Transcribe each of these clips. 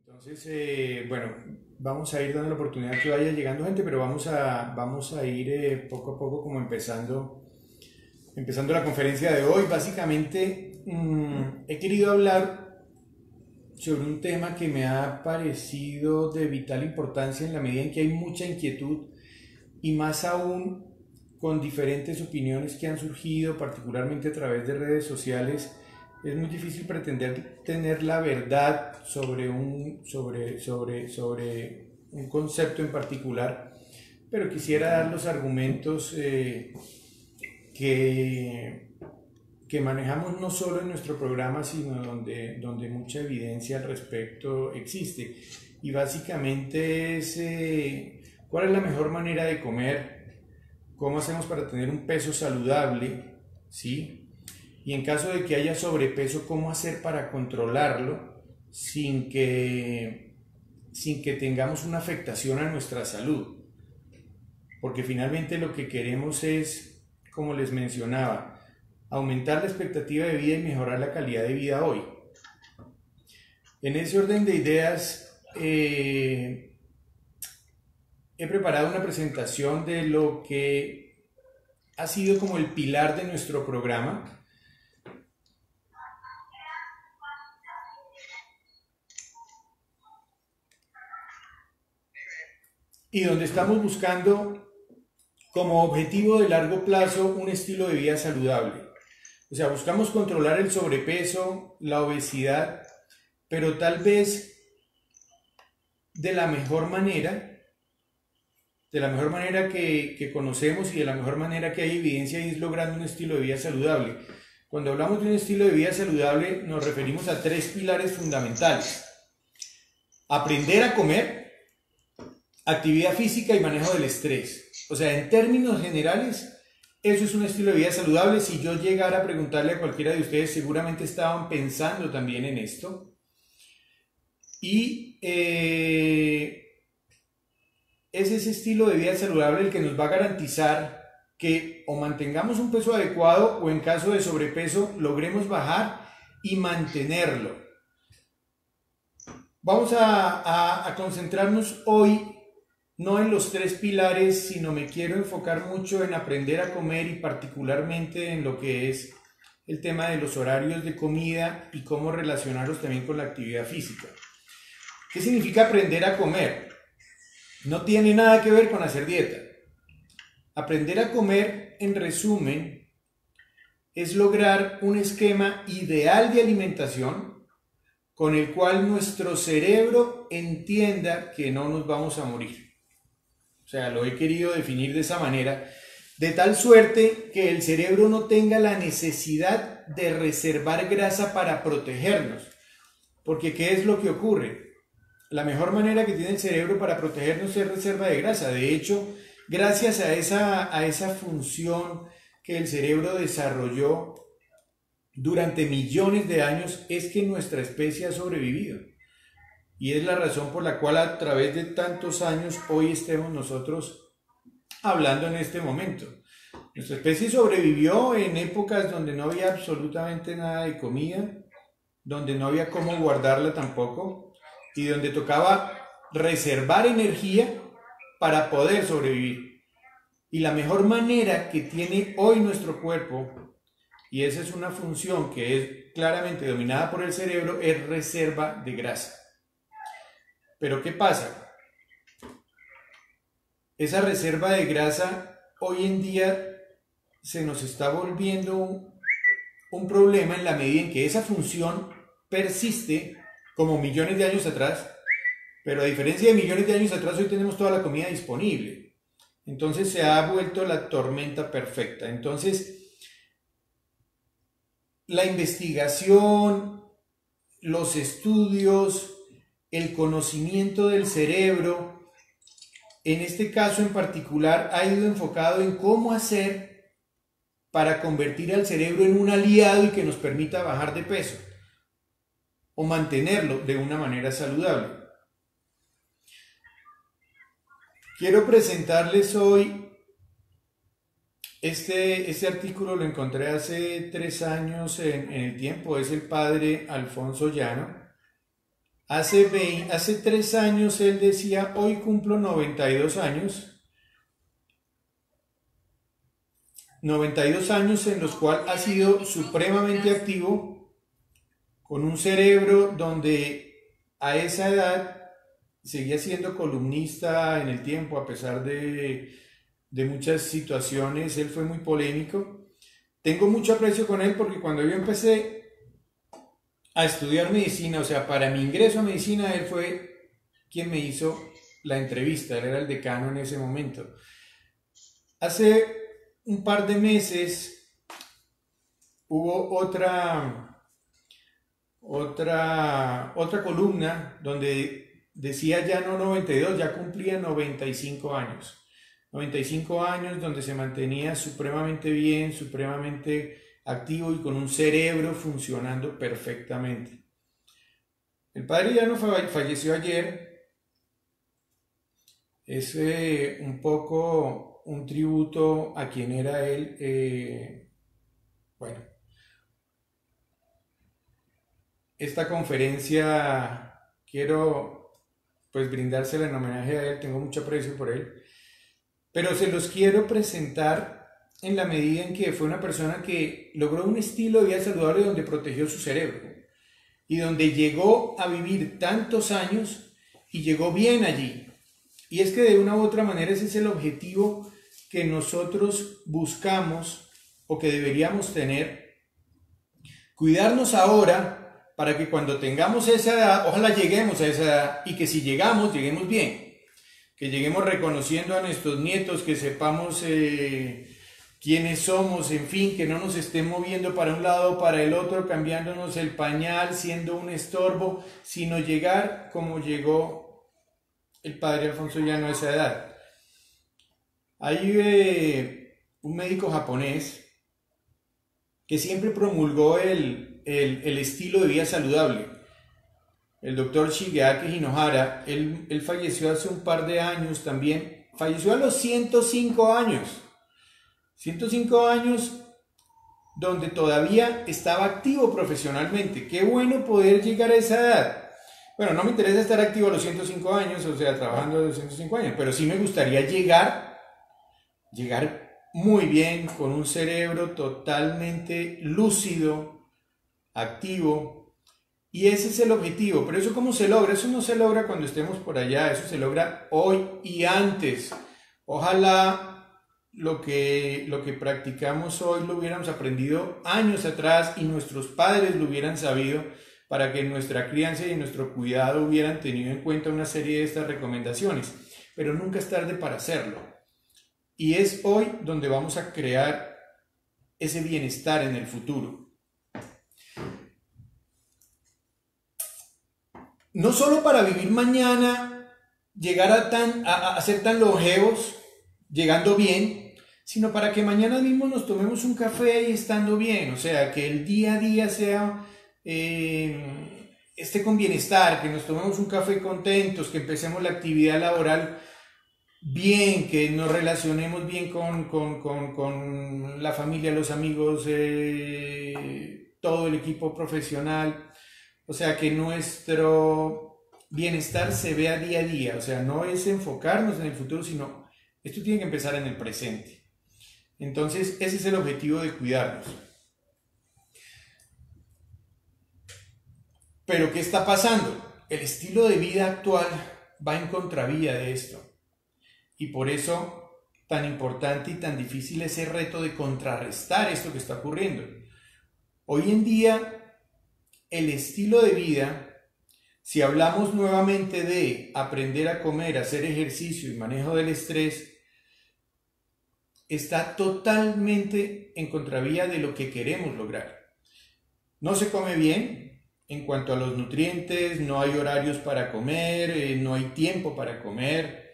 Entonces, bueno, vamos a ir dando la oportunidad que vaya llegando gente, pero vamos a ir poco a poco como empezando la conferencia de hoy. Básicamente, he querido hablar sobre un tema que me ha parecido de vital importancia en la medida en que hay mucha inquietud y más aún con diferentes opiniones que han surgido, particularmente a través de redes sociales. Es muy difícil pretender tener la verdad sobre un concepto en particular, pero quisiera dar los argumentos que manejamos no solo en nuestro programa, sino donde mucha evidencia al respecto existe. Y básicamente es cuál es la mejor manera de comer, cómo hacemos para tener un peso saludable, ¿sí? Y en caso de que haya sobrepeso, cómo hacer para controlarlo sin que tengamos una afectación a nuestra salud. Porque finalmente lo que queremos es, como les mencionaba, aumentar la expectativa de vida y mejorar la calidad de vida hoy. En ese orden de ideas, he preparado una presentación de lo que ha sido como el pilar de nuestro programa. Y donde estamos buscando como objetivo de largo plazo un estilo de vida saludable. O sea, buscamos controlar el sobrepeso, la obesidad, pero tal vez de la mejor manera que conocemos y de la mejor manera que hay evidencia, y es logrando un estilo de vida saludable. Cuando hablamos de un estilo de vida saludable nos referimos a tres pilares fundamentales: aprender a comer, actividad física y manejo del estrés. O sea, en términos generales, eso es un estilo de vida saludable. Si yo llegara a preguntarle a cualquiera de ustedes, seguramente estaban pensando también en esto. Y es ese estilo de vida saludable el que nos va a garantizar que o mantengamos un peso adecuado o en caso de sobrepeso logremos bajar y mantenerlo. Vamos a concentrarnos hoy no en los tres pilares, sino me quiero enfocar mucho en aprender a comer y particularmente en lo que es el tema de los horarios de comida y cómo relacionarlos también con la actividad física. ¿Qué significa aprender a comer? No tiene nada que ver con hacer dieta. Aprender a comer, en resumen, es lograr un esquema ideal de alimentación con el cual nuestro cerebro entienda que no nos vamos a morir. O sea, lo he querido definir de esa manera, de tal suerte que el cerebro no tenga la necesidad de reservar grasa para protegernos. Porque ¿qué es lo que ocurre? La mejor manera que tiene el cerebro para protegernos es reserva de grasa. De hecho, gracias a esa función que el cerebro desarrolló durante millones de años, es que nuestra especie ha sobrevivido. Y es la razón por la cual a través de tantos años hoy estemos nosotros hablando en este momento. Nuestra especie sobrevivió en épocas donde no había absolutamente nada de comida, donde no había cómo guardarla tampoco, y donde tocaba reservar energía para poder sobrevivir. Y la mejor manera que tiene hoy nuestro cuerpo, y esa es una función que es claramente dominada por el cerebro, es reserva de grasa. Pero ¿qué pasa? Esa reserva de grasa hoy en día se nos está volviendo un problema en la medida en que esa función persiste como millones de años atrás, pero a diferencia de millones de años atrás, hoy tenemos toda la comida disponible. Entonces se ha vuelto la tormenta perfecta. Entonces, la investigación, los estudios, el conocimiento del cerebro, en este caso en particular, ha ido enfocado en cómo hacer para convertir al cerebro en un aliado y que nos permita bajar de peso o mantenerlo de una manera saludable. Quiero presentarles hoy Este artículo lo encontré hace 3 años en El Tiempo, es el padre Alfonso Llano. Hace 3 años él decía, hoy cumplo 92 años, 92 años en los cuales ha sido supremamente activo, con un cerebro donde a esa edad seguía siendo columnista en El Tiempo, a pesar de muchas situaciones. Él fue muy polémico. Tengo mucho aprecio con él porque cuando yo empecé a estudiar medicina, o sea, para mi ingreso a medicina, él fue quien me hizo la entrevista, él era el decano en ese momento. Hace un par de meses hubo otra columna donde decía ya no 92, ya cumplía 95 años. 95 años donde se mantenía supremamente bien, supremamente activo y con un cerebro funcionando perfectamente. El padre Llano falleció ayer. Es un poco un tributo a quien era él. Bueno, esta conferencia quiero pues brindársela en homenaje a él, tengo mucho aprecio por él, pero se los quiero presentar en la medida en que fue una persona que logró un estilo de vida saludable donde protegió su cerebro y donde llegó a vivir tantos años y llegó bien allí. Y es que de una u otra manera ese es el objetivo que nosotros buscamos o que deberíamos tener. Cuidarnos ahora para que cuando tengamos esa edad, ojalá lleguemos a esa edad y que si llegamos, lleguemos bien. Que lleguemos reconociendo a nuestros nietos, que sepamos quiénes somos, en fin, que no nos estén moviendo para un lado o para el otro, cambiándonos el pañal, siendo un estorbo, sino llegar como llegó el padre Alfonso Llano a esa edad. Hay un médico japonés que siempre promulgó el estilo de vida saludable. El doctor Shigeaki Hinohara, él falleció hace un par de años también, falleció a los 105 años. 105 años donde todavía estaba activo profesionalmente. Qué bueno poder llegar a esa edad. Bueno, no me interesa estar activo a los 105 años, o sea, trabajando a los 105 años, pero sí me gustaría llegar muy bien, con un cerebro totalmente lúcido, activo. Y ese es el objetivo. Pero eso, ¿cómo se logra? Eso no se logra cuando estemos por allá, eso se logra hoy y antes. Ojalá lo que practicamos hoy lo hubiéramos aprendido años atrás y nuestros padres lo hubieran sabido, para que en nuestra crianza y en nuestro cuidado hubieran tenido en cuenta una serie de estas recomendaciones. Pero nunca es tarde para hacerlo. Y es hoy donde vamos a crear ese bienestar en el futuro. No solo para vivir mañana, llegar a ser tan longevos, llegando bien, sino para que mañana mismo nos tomemos un café y estando bien. O sea, que el día a día sea, esté con bienestar, que nos tomemos un café contentos, que empecemos la actividad laboral bien, que nos relacionemos bien con la familia, los amigos, todo el equipo profesional. O sea, que nuestro bienestar se vea día a día. O sea, no es enfocarnos en el futuro, sino esto tiene que empezar en el presente. Entonces, ese es el objetivo de cuidarnos. Pero, ¿qué está pasando? El estilo de vida actual va en contravía de esto. Y por eso, tan importante y tan difícil es el reto de contrarrestar esto que está ocurriendo. Hoy en día, el estilo de vida, si hablamos nuevamente de aprender a comer, hacer ejercicio y manejo del estrés, está totalmente en contravía de lo que queremos lograr. No se come bien en cuanto a los nutrientes, no hay horarios para comer, no hay tiempo para comer,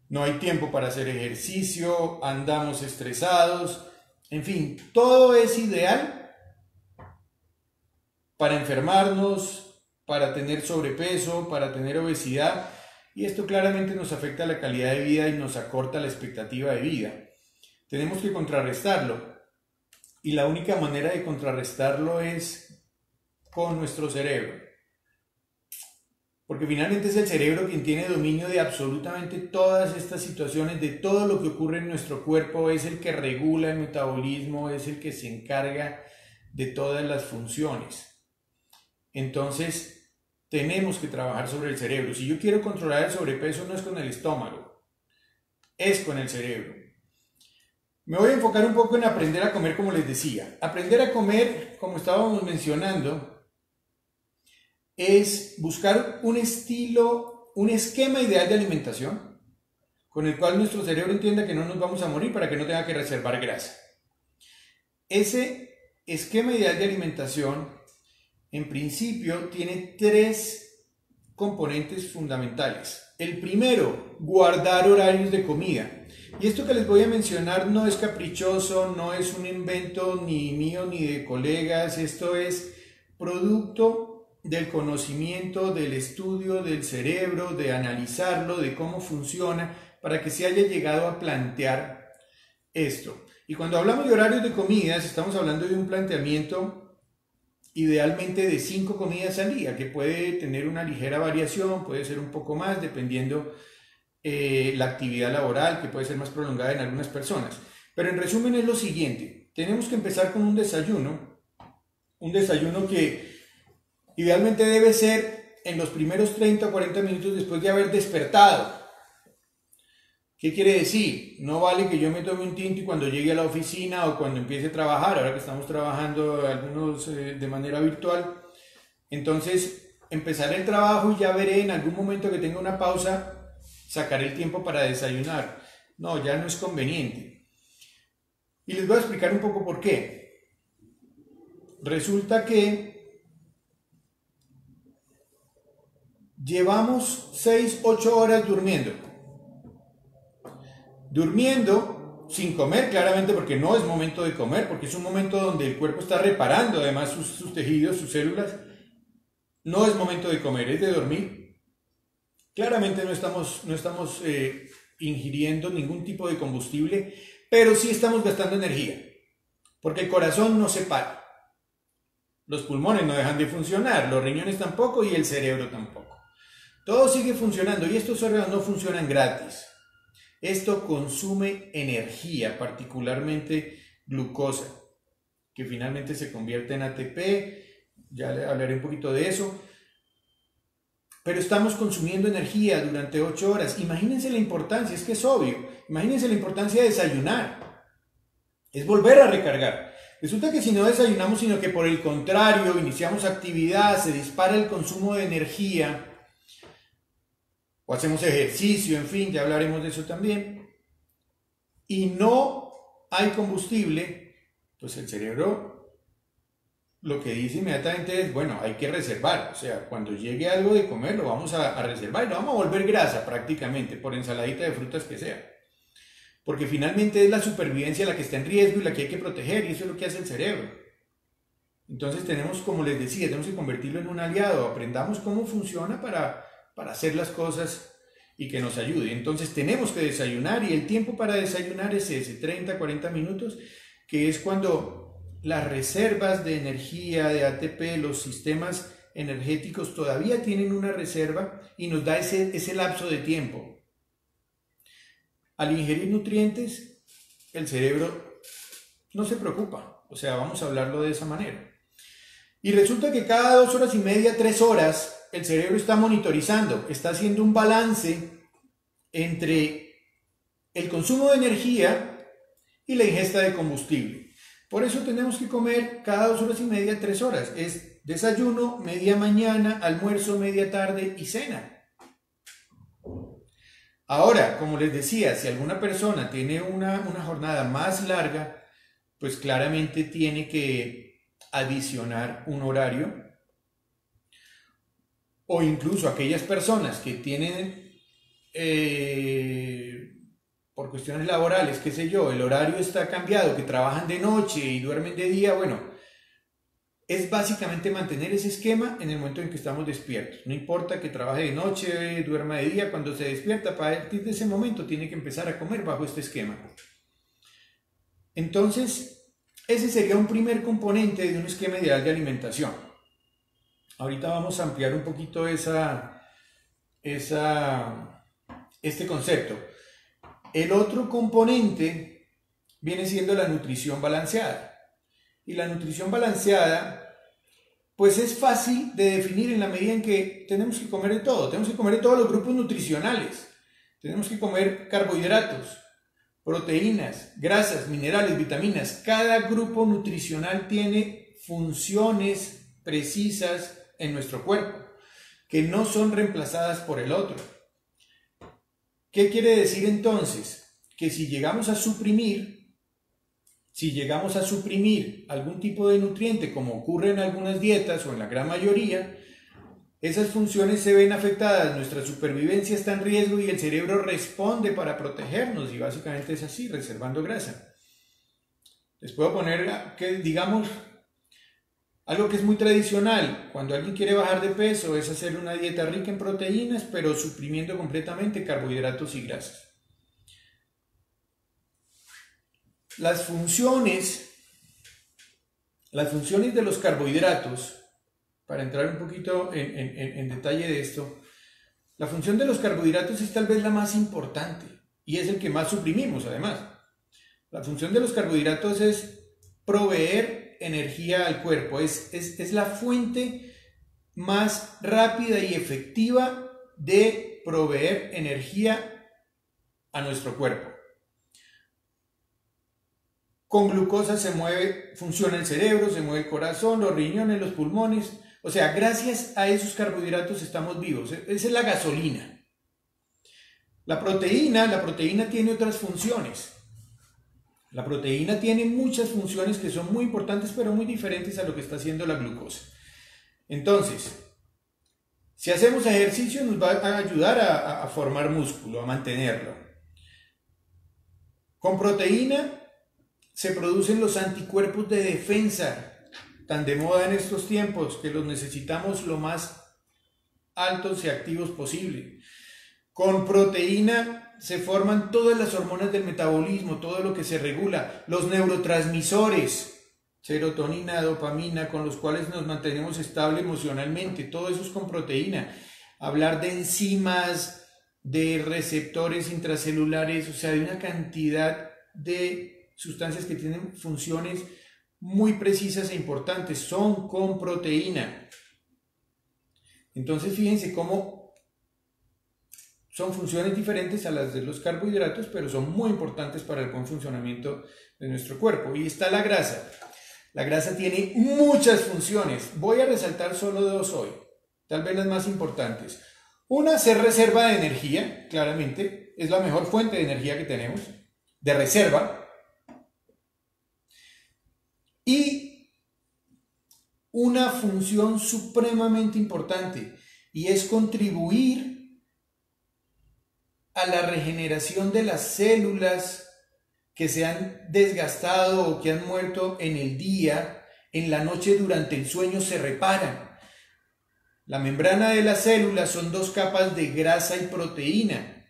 no hay tiempo para hacer ejercicio, andamos estresados, en fin, todo es ideal para enfermarnos, para tener sobrepeso, para tener obesidad, y esto claramente nos afecta la calidad de vida y nos acorta la expectativa de vida. tenemos que contrarrestarlo. Y la única manera de contrarrestarlo es con nuestro cerebro. Porque finalmente es el cerebro quien tiene dominio de absolutamente todas estas situaciones, de todo lo que ocurre en nuestro cuerpo, es el que regula el metabolismo, es el que se encarga de todas las funciones. Entonces, tenemos que trabajar sobre el cerebro. Si yo quiero controlar el sobrepeso, no es con el estómago, es con el cerebro. Me voy a enfocar un poco en aprender a comer, como les decía. Aprender a comer, como estábamos mencionando, es buscar un estilo, un esquema ideal de alimentación con el cual nuestro cerebro entienda que no nos vamos a morir para que no tenga que reservar grasa. Ese esquema ideal de alimentación, en principio, tiene 3 componentes fundamentales. El primero, guardar horarios de comida. Y esto que les voy a mencionar no es caprichoso, no es un invento ni mío ni de colegas, esto es producto del conocimiento, del estudio del cerebro, de analizarlo, de cómo funciona, para que se haya llegado a plantear esto. Y cuando hablamos de horarios de comidas, estamos hablando de un planteamiento idealmente de 5 comidas al día, que puede tener una ligera variación, puede ser un poco más, dependiendo la actividad laboral, que puede ser más prolongada en algunas personas. Pero en resumen es lo siguiente, tenemos que empezar con un desayuno que idealmente debe ser en los primeros 30 o 40 minutos después de haber despertado. ¿Qué quiere decir? No vale que yo me tome un tinto y cuando llegue a la oficina o cuando empiece a trabajar, ahora que estamos trabajando algunos de manera virtual, entonces empezaré el trabajo y ya veré en algún momento que tenga una pausa, sacaré el tiempo para desayunar. No, ya no es conveniente. Y les voy a explicar un poco por qué. Resulta que llevamos 6-8 horas durmiendo sin comer, claramente, porque no es momento de comer, porque es un momento donde el cuerpo está reparando además sus tejidos, sus células. No es momento de comer, es de dormir. Claramente no estamos ingiriendo ningún tipo de combustible, pero sí estamos gastando energía, porque el corazón no se para, los pulmones no dejan de funcionar, los riñones tampoco y el cerebro tampoco. Todo sigue funcionando y estos órganos no funcionan gratis. Esto consume energía, particularmente glucosa, que finalmente se convierte en ATP, ya le hablaré un poquito de eso. Pero estamos consumiendo energía durante 8 horas. Imagínense la importancia, es que es obvio, imagínense la importancia de desayunar. Es volver a recargar. Resulta que si no desayunamos, sino que por el contrario, iniciamos actividad, se dispara el consumo de energía, o hacemos ejercicio, en fin, ya hablaremos de eso también, y no hay combustible, pues el cerebro lo que dice inmediatamente es, bueno, hay que reservar, o sea, cuando llegue algo de comer lo vamos a reservar y lo vamos a volver grasa prácticamente, por ensaladita de frutas que sea, porque finalmente es la supervivencia la que está en riesgo y la que hay que proteger, y eso es lo que hace el cerebro. Entonces tenemos, como les decía, tenemos que convertirlo en un aliado, aprendamos cómo funciona para hacer las cosas y que nos ayude. Entonces tenemos que desayunar y el tiempo para desayunar es ese, 30-40 minutos, que es cuando las reservas de energía, de ATP, los sistemas energéticos todavía tienen una reserva y nos da ese lapso de tiempo. Al ingerir nutrientes, el cerebro no se preocupa, o sea, vamos a hablarlo de esa manera. Y resulta que cada 2 horas y media, 3 horas, el cerebro está monitorizando, está haciendo un balance entre el consumo de energía y la ingesta de combustible. Por eso tenemos que comer cada 2 horas y media, 3 horas. Es desayuno, media mañana, almuerzo, media tarde y cena. Ahora, como les decía, si alguna persona tiene una jornada más larga, pues claramente tiene que adicionar un horario. O incluso aquellas personas que tienen, por cuestiones laborales, qué sé yo, el horario está cambiado, que trabajan de noche y duermen de día, bueno, es básicamente mantener ese esquema en el momento en que estamos despiertos. No importa que trabaje de noche, duerma de día, cuando se despierta, a partir de ese momento tiene que empezar a comer bajo este esquema. Entonces, ese sería un primer componente de un esquema ideal de alimentación. Ahorita vamos a ampliar un poquito este concepto. El otro componente viene siendo la nutrición balanceada. Y la nutrición balanceada, pues es fácil de definir en la medida en que tenemos que comer de todo. Tenemos que comer de todos los grupos nutricionales. Tenemos que comer carbohidratos, proteínas, grasas, minerales, vitaminas. Cada grupo nutricional tiene funciones precisas en nuestro cuerpo que no son reemplazadas por el otro. ¿Qué quiere decir entonces? Que si llegamos a suprimir algún tipo de nutriente, como ocurre en algunas dietas o en la gran mayoría, esas funciones se ven afectadas, nuestra supervivencia está en riesgo y el cerebro responde para protegernos, y básicamente es así, reservando grasa. Les puedo poner, digamos, algo que es muy tradicional. Cuando alguien quiere bajar de peso es hacer una dieta rica en proteínas, pero suprimiendo completamente carbohidratos y grasas. Las funciones de los carbohidratos, para entrar un poquito en detalle de esto, la función de los carbohidratos es tal vez la más importante y es el que más suprimimos además. La función de los carbohidratos es proveer energía al cuerpo, es la fuente más rápida y efectiva de proveer energía a nuestro cuerpo. Con glucosa funciona el cerebro, se mueve el corazón, los riñones, los pulmones. O sea, gracias a esos carbohidratos estamos vivos. Esa es la gasolina. La proteína tiene otras funciones. La proteína tiene muchas funciones que son muy importantes, pero muy diferentes a lo que está haciendo la glucosa. Entonces, si hacemos ejercicio nos va a ayudar a formar músculo, a mantenerlo. Con proteína se producen los anticuerpos de defensa, tan de moda en estos tiempos, que los necesitamos lo más altos y activos posible. Con proteína se forman todas las hormonas del metabolismo, todo lo que se regula, los neurotransmisores, serotonina, dopamina, con los cuales nos mantenemos estable emocionalmente, todo eso es con proteína. Hablar de enzimas, de receptores intracelulares, o sea, de una cantidad de sustancias que tienen funciones muy precisas e importantes, son con proteína. Entonces fíjense cómo son funciones diferentes a las de los carbohidratos, pero son muy importantes para el buen funcionamiento de nuestro cuerpo. Y está la grasa. La grasa tiene muchas funciones. Voy a resaltar solo dos hoy, tal vez las más importantes. Una, ser reserva de energía, claramente, es la mejor fuente de energía que tenemos, de reserva. Y una función supremamente importante, y es contribuir a la regeneración de las células que se han desgastado o que han muerto en el día. En la noche durante el sueño se reparan. La membrana de las células son dos capas de grasa y proteína.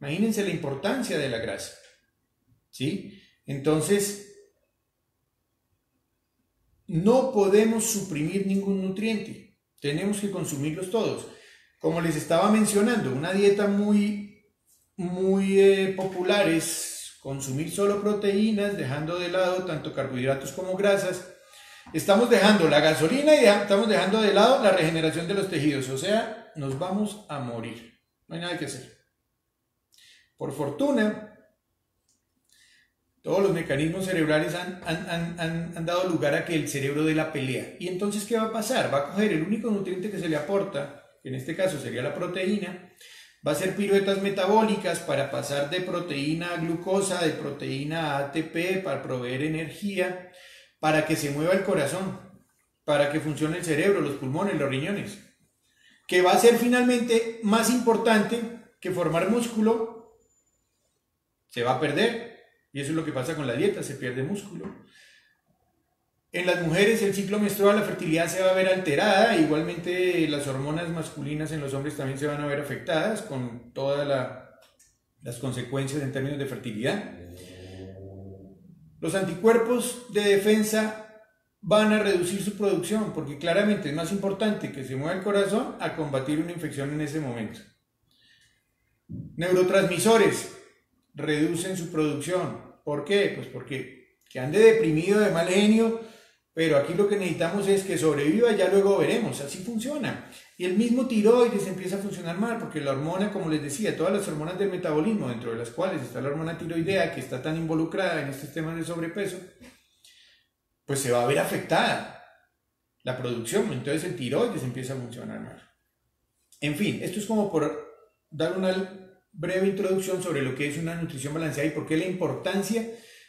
Imagínense la importancia de la grasa, ¿sí? Entonces, no podemos suprimir ningún nutriente, tenemos que consumirlos todos. Como les estaba mencionando, una dieta muy popular es consumir solo proteínas, dejando de lado tanto carbohidratos como grasas. Estamos dejando la gasolina y estamos dejando de lado la regeneración de los tejidos, o sea, nos vamos a morir, no hay nada que hacer. Por fortuna, todos los mecanismos cerebrales han dado lugar a que el cerebro dé la pelea. ¿Y entonces qué va a pasar? Va a coger el único nutriente que se le aporta, que en este caso sería la proteína, va a hacer piruetas metabólicas para pasar de proteína a glucosa, de proteína a ATP, para proveer energía, para que se mueva el corazón, para que funcione el cerebro, los pulmones, los riñones, que va a ser finalmente más importante que formar músculo, se va a perder. Y eso es lo que pasa con la dieta, se pierde músculo. En las mujeres el ciclo menstrual, la fertilidad se va a ver alterada, igualmente las hormonas masculinas en los hombres también se van a ver afectadas con todas las consecuencias en términos de fertilidad. Los anticuerpos de defensa van a reducir su producción porque claramente es más importante que se mueva el corazón a combatir una infección en ese momento. Neurotransmisores reducen su producción. ¿Por qué? Pues porque que ande deprimido, de mal genio, pero aquí lo que necesitamos es que sobreviva, ya luego veremos, así funciona. Y el mismo tiroides empieza a funcionar mal, porque la hormona, como les decía, todas las hormonas del metabolismo, dentro de las cuales está la hormona tiroidea, que está tan involucrada en estos temas de sobrepeso, pues se va a ver afectada la producción, entonces el tiroides empieza a funcionar mal. En fin, esto es como por dar una breve introducción sobre lo que es una nutrición balanceada y por qué la importancia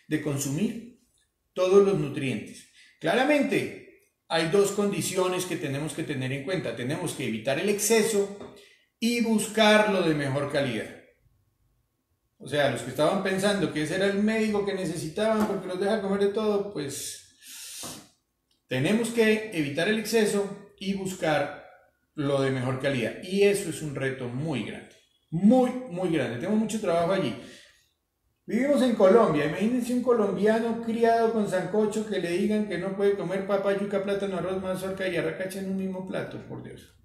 de consumir todos los nutrientes. Claramente, hay dos condiciones que tenemos que tener en cuenta. Tenemos que evitar el exceso y buscarlo de mejor calidad. O sea, los que estaban pensando que ese era el médico que necesitaban porque los deja comer de todo, pues tenemos que evitar el exceso y buscar lo de mejor calidad. Y eso es un reto muy grande, muy grande. Tenemos mucho trabajo allí. Vivimos en Colombia, imagínense un colombiano criado con sancocho que le digan que no puede comer papa, yuca, plátano, arroz, mazorca y arracacha en un mismo plato, por Dios.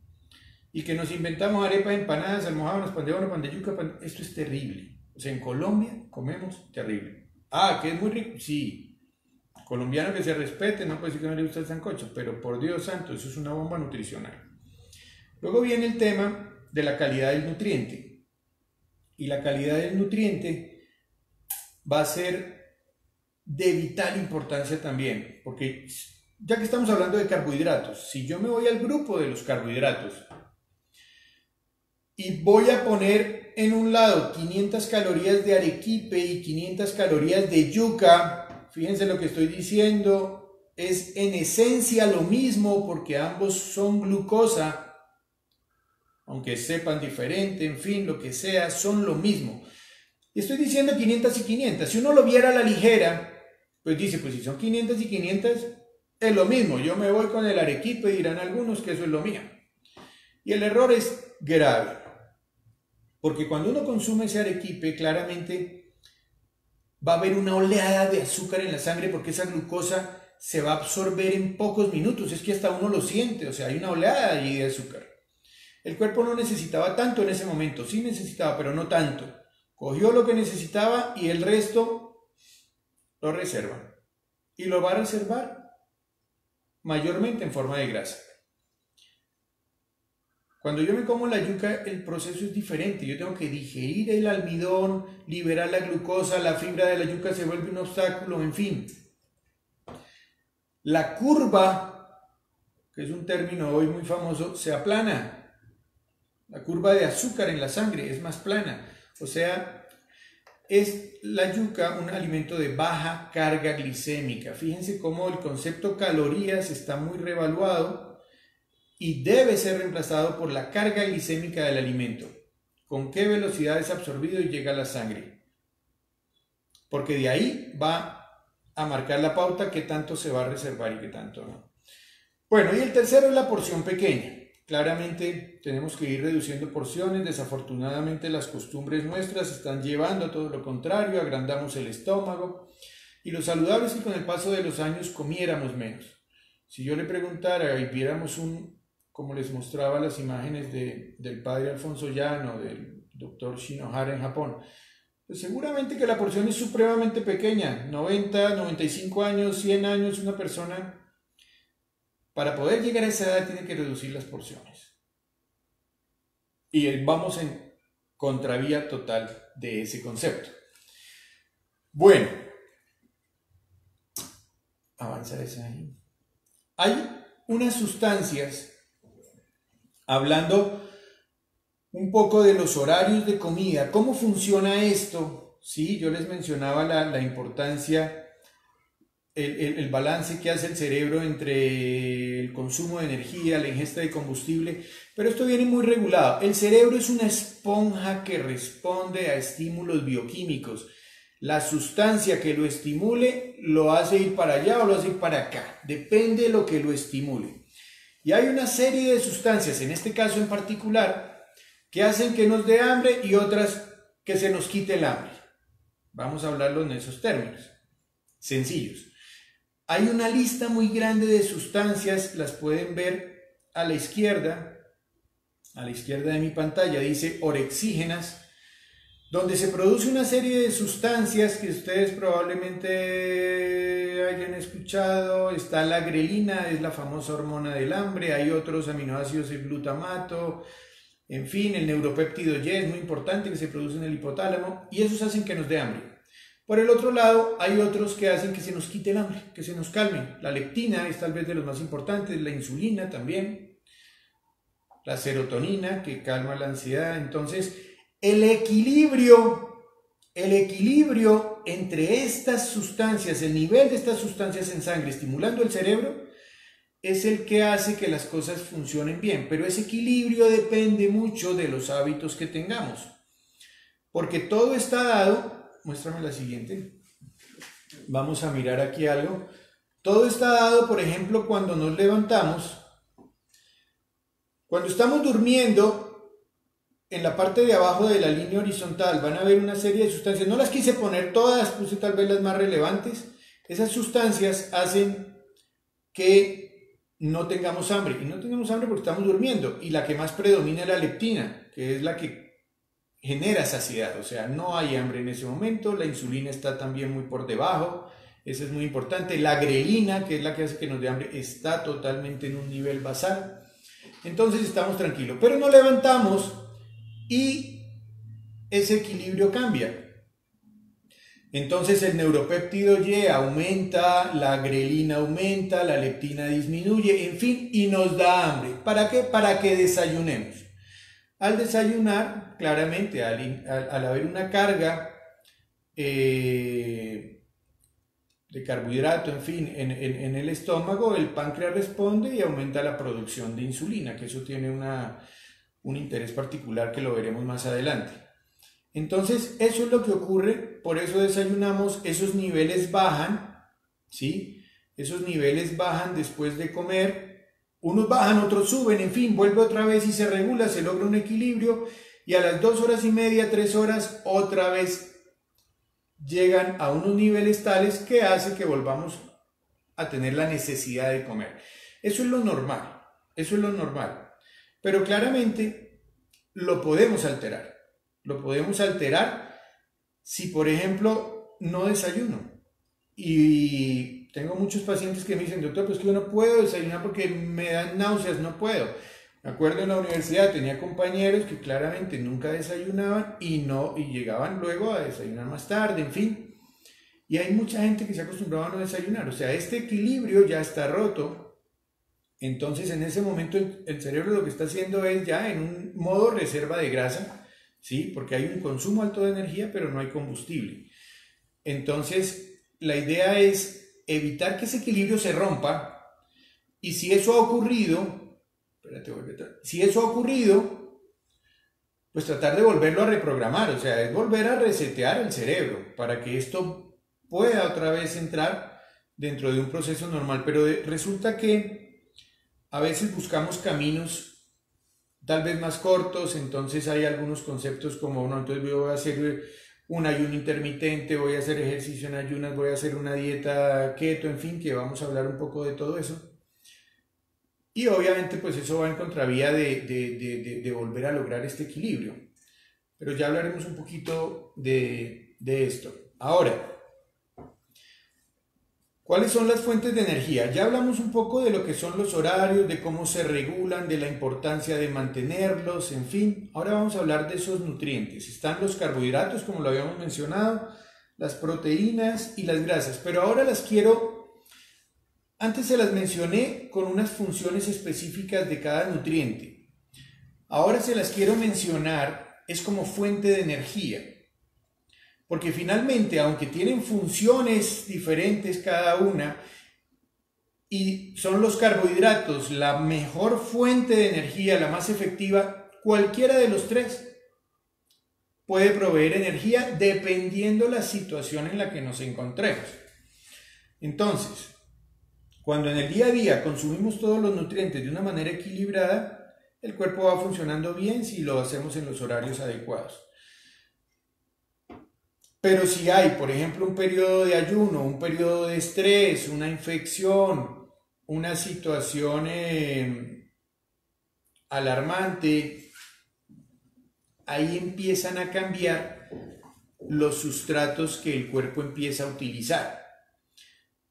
Y que nos inventamos arepas, empanadas, almojábanas, pan de bono, pan de yuca, esto es terrible. O sea, en Colombia comemos terrible. Ah, que es muy rico, sí. Colombiano que se respete, no puede decir que no le gusta el sancocho, pero por Dios santo, eso es una bomba nutricional. Luego viene el tema de la calidad del nutriente. Y la calidad del nutriente va a ser de vital importancia también, porque ya que estamos hablando de carbohidratos, si yo me voy al grupo de los carbohidratos y voy a poner en un lado 500 calorías de arequipe y 500 calorías de yuca, fíjense lo que estoy diciendo, es en esencia lo mismo porque ambos son glucosa, aunque sepan diferente, en fin, lo que sea, son lo mismo. Estoy diciendo 500 y 500. Si uno lo viera a la ligera, pues dice, pues si son 500 y 500, es lo mismo. Yo me voy con el arequipe, dirán algunos que eso es lo mío. Y el error es grave. Porque cuando uno consume ese arequipe, claramente va a haber una oleada de azúcar en la sangre porque esa glucosa se va a absorber en pocos minutos. Es que hasta uno lo siente, o sea, hay una oleada allí de azúcar. El cuerpo no necesitaba tanto en ese momento. Sí necesitaba, pero no tanto. Cogió lo que necesitaba y el resto lo reserva. Y lo va a reservar mayormente en forma de grasa. Cuando yo me como la yuca, el proceso es diferente. Yo tengo que digerir el almidón, liberar la glucosa, la fibra de la yuca se vuelve un obstáculo, en fin. La curva, que es un término hoy muy famoso, se aplana. La curva de azúcar en la sangre es más plana. O sea, es la yuca un alimento de baja carga glicémica. Fíjense cómo el concepto calorías está muy revaluado y debe ser reemplazado por la carga glicémica del alimento. ¿Con qué velocidad es absorbido y llega a la sangre? Porque de ahí va a marcar la pauta qué tanto se va a reservar y qué tanto no. Bueno, y el tercero es la porción pequeña. Claramente tenemos que ir reduciendo porciones, desafortunadamente las costumbres nuestras están llevando a todo lo contrario, agrandamos el estómago y lo saludable es que con el paso de los años comiéramos menos. Si yo le preguntara y viéramos como les mostraba las imágenes del padre Alfonso Llano, del doctor Shinohara en Japón, pues seguramente que la porción es supremamente pequeña, 90, 95 años, 100 años, una persona. Para poder llegar a esa edad tiene que reducir las porciones. Y vamos en contravía total de ese concepto. Bueno, avanza esa ahí. Hay unas sustancias, hablando un poco de los horarios de comida, ¿cómo funciona esto? Sí, yo les mencionaba la importancia, el balance que hace el cerebro entre el consumo de energía, la ingesta de combustible, pero esto viene muy regulado. El cerebro es una esponja que responde a estímulos bioquímicos. La sustancia que lo estimule lo hace ir para allá o lo hace ir para acá, depende de lo que lo estimule. Y hay una serie de sustancias, en este caso en particular, que hacen que nos dé hambre y otras que se nos quite el hambre. Vamos a hablarlo en esos términos. sencillos. Hay una lista muy grande de sustancias, las pueden ver a la izquierda de mi pantalla, dice orexígenas, donde se produce una serie de sustancias que ustedes probablemente hayan escuchado. Está la grelina, es la famosa hormona del hambre, hay otros aminoácidos, el glutamato, en fin, el neuropéptido Y es muy importante, que se produce en el hipotálamo, y esos hacen que nos dé hambre. Por el otro lado, hay otros que hacen que se nos quite el hambre, que se nos calme. La leptina es tal vez de los más importantes, la insulina también, la serotonina, que calma la ansiedad. Entonces, el equilibrio entre estas sustancias, el nivel de estas sustancias en sangre estimulando el cerebro, es el que hace que las cosas funcionen bien. Pero ese equilibrio depende mucho de los hábitos que tengamos. Porque todo está dado. Muéstrame la siguiente. Vamos a mirar aquí algo. Todo está dado, por ejemplo, cuando nos levantamos. Cuando estamos durmiendo, en la parte de abajo de la línea horizontal van a ver una serie de sustancias. No las quise poner todas, puse tal vez las más relevantes. Esas sustancias hacen que no tengamos hambre. Y no tengamos hambre porque estamos durmiendo. Y la que más predomina es la leptina, que es la que genera saciedad, o sea, no hay hambre en ese momento. La insulina está también muy por debajo, eso es muy importante. La grelina, que es la que hace que nos dé hambre, está totalmente en un nivel basal. Entonces estamos tranquilos, pero nos levantamos y ese equilibrio cambia. Entonces el neuropéptido Y aumenta, la grelina aumenta, la leptina disminuye, en fin, y nos da hambre. ¿Para qué? Para que desayunemos. Al desayunar, claramente, al haber una carga de carbohidrato, en fin, en el estómago, el páncreas responde y aumenta la producción de insulina, que eso tiene un interés particular que lo veremos más adelante. Entonces, eso es lo que ocurre, por eso desayunamos, esos niveles bajan, ¿sí? Esos niveles bajan después de comer. Unos bajan, otros suben, en fin, vuelve otra vez y se regula, se logra un equilibrio y a las 2 horas y media, 3 horas, otra vez llegan a unos niveles tales que hace que volvamos a tener la necesidad de comer. Eso es lo normal, Pero claramente lo podemos alterar. Lo podemos alterar si, por ejemplo, no desayuno. Y tengo muchos pacientes que me dicen, doctor, pues que yo no puedo desayunar porque me dan náuseas, no puedo. Me acuerdo en la universidad tenía compañeros que claramente nunca desayunaban y llegaban luego a desayunar más tarde, en fin. Y hay mucha gente que se ha acostumbrado a no desayunar, o sea, este equilibrio ya está roto. Entonces en ese momento el cerebro lo que está haciendo es ya en un modo reserva de grasa, ¿sí? Porque hay un consumo alto de energía, pero no hay combustible. Entonces la idea es evitar que ese equilibrio se rompa, y si eso ha ocurrido, pues tratar de volverlo a reprogramar, o sea, es volver a resetear el cerebro para que esto pueda otra vez entrar dentro de un proceso normal. Pero resulta que a veces buscamos caminos tal vez más cortos, entonces hay algunos conceptos como, no, entonces voy a hacer un ayuno intermitente, voy a hacer ejercicio en ayunas, voy a hacer una dieta keto, en fin, que vamos a hablar un poco de todo eso. Y obviamente pues eso va en contravía de volver a lograr este equilibrio. Pero ya hablaremos un poquito de esto. Ahora, ¿cuáles son las fuentes de energía? Ya hablamos un poco de lo que son los horarios, de cómo se regulan, de la importancia de mantenerlos, en fin. Ahora vamos a hablar de esos nutrientes. Están los carbohidratos, como lo habíamos mencionado, las proteínas y las grasas. Pero ahora antes se las mencioné con unas funciones específicas de cada nutriente. Ahora se las quiero mencionar, es como fuente de energía. Porque finalmente, aunque tienen funciones diferentes cada una, y son los carbohidratos la mejor fuente de energía, la más efectiva, cualquiera de los tres puede proveer energía dependiendo la situación en la que nos encontremos. Entonces, cuando en el día a día consumimos todos los nutrientes de una manera equilibrada, el cuerpo va funcionando bien si lo hacemos en los horarios adecuados. Pero si hay, por ejemplo, un periodo de ayuno, un periodo de estrés, una infección, una situación alarmante, ahí empiezan a cambiar los sustratos que el cuerpo empieza a utilizar.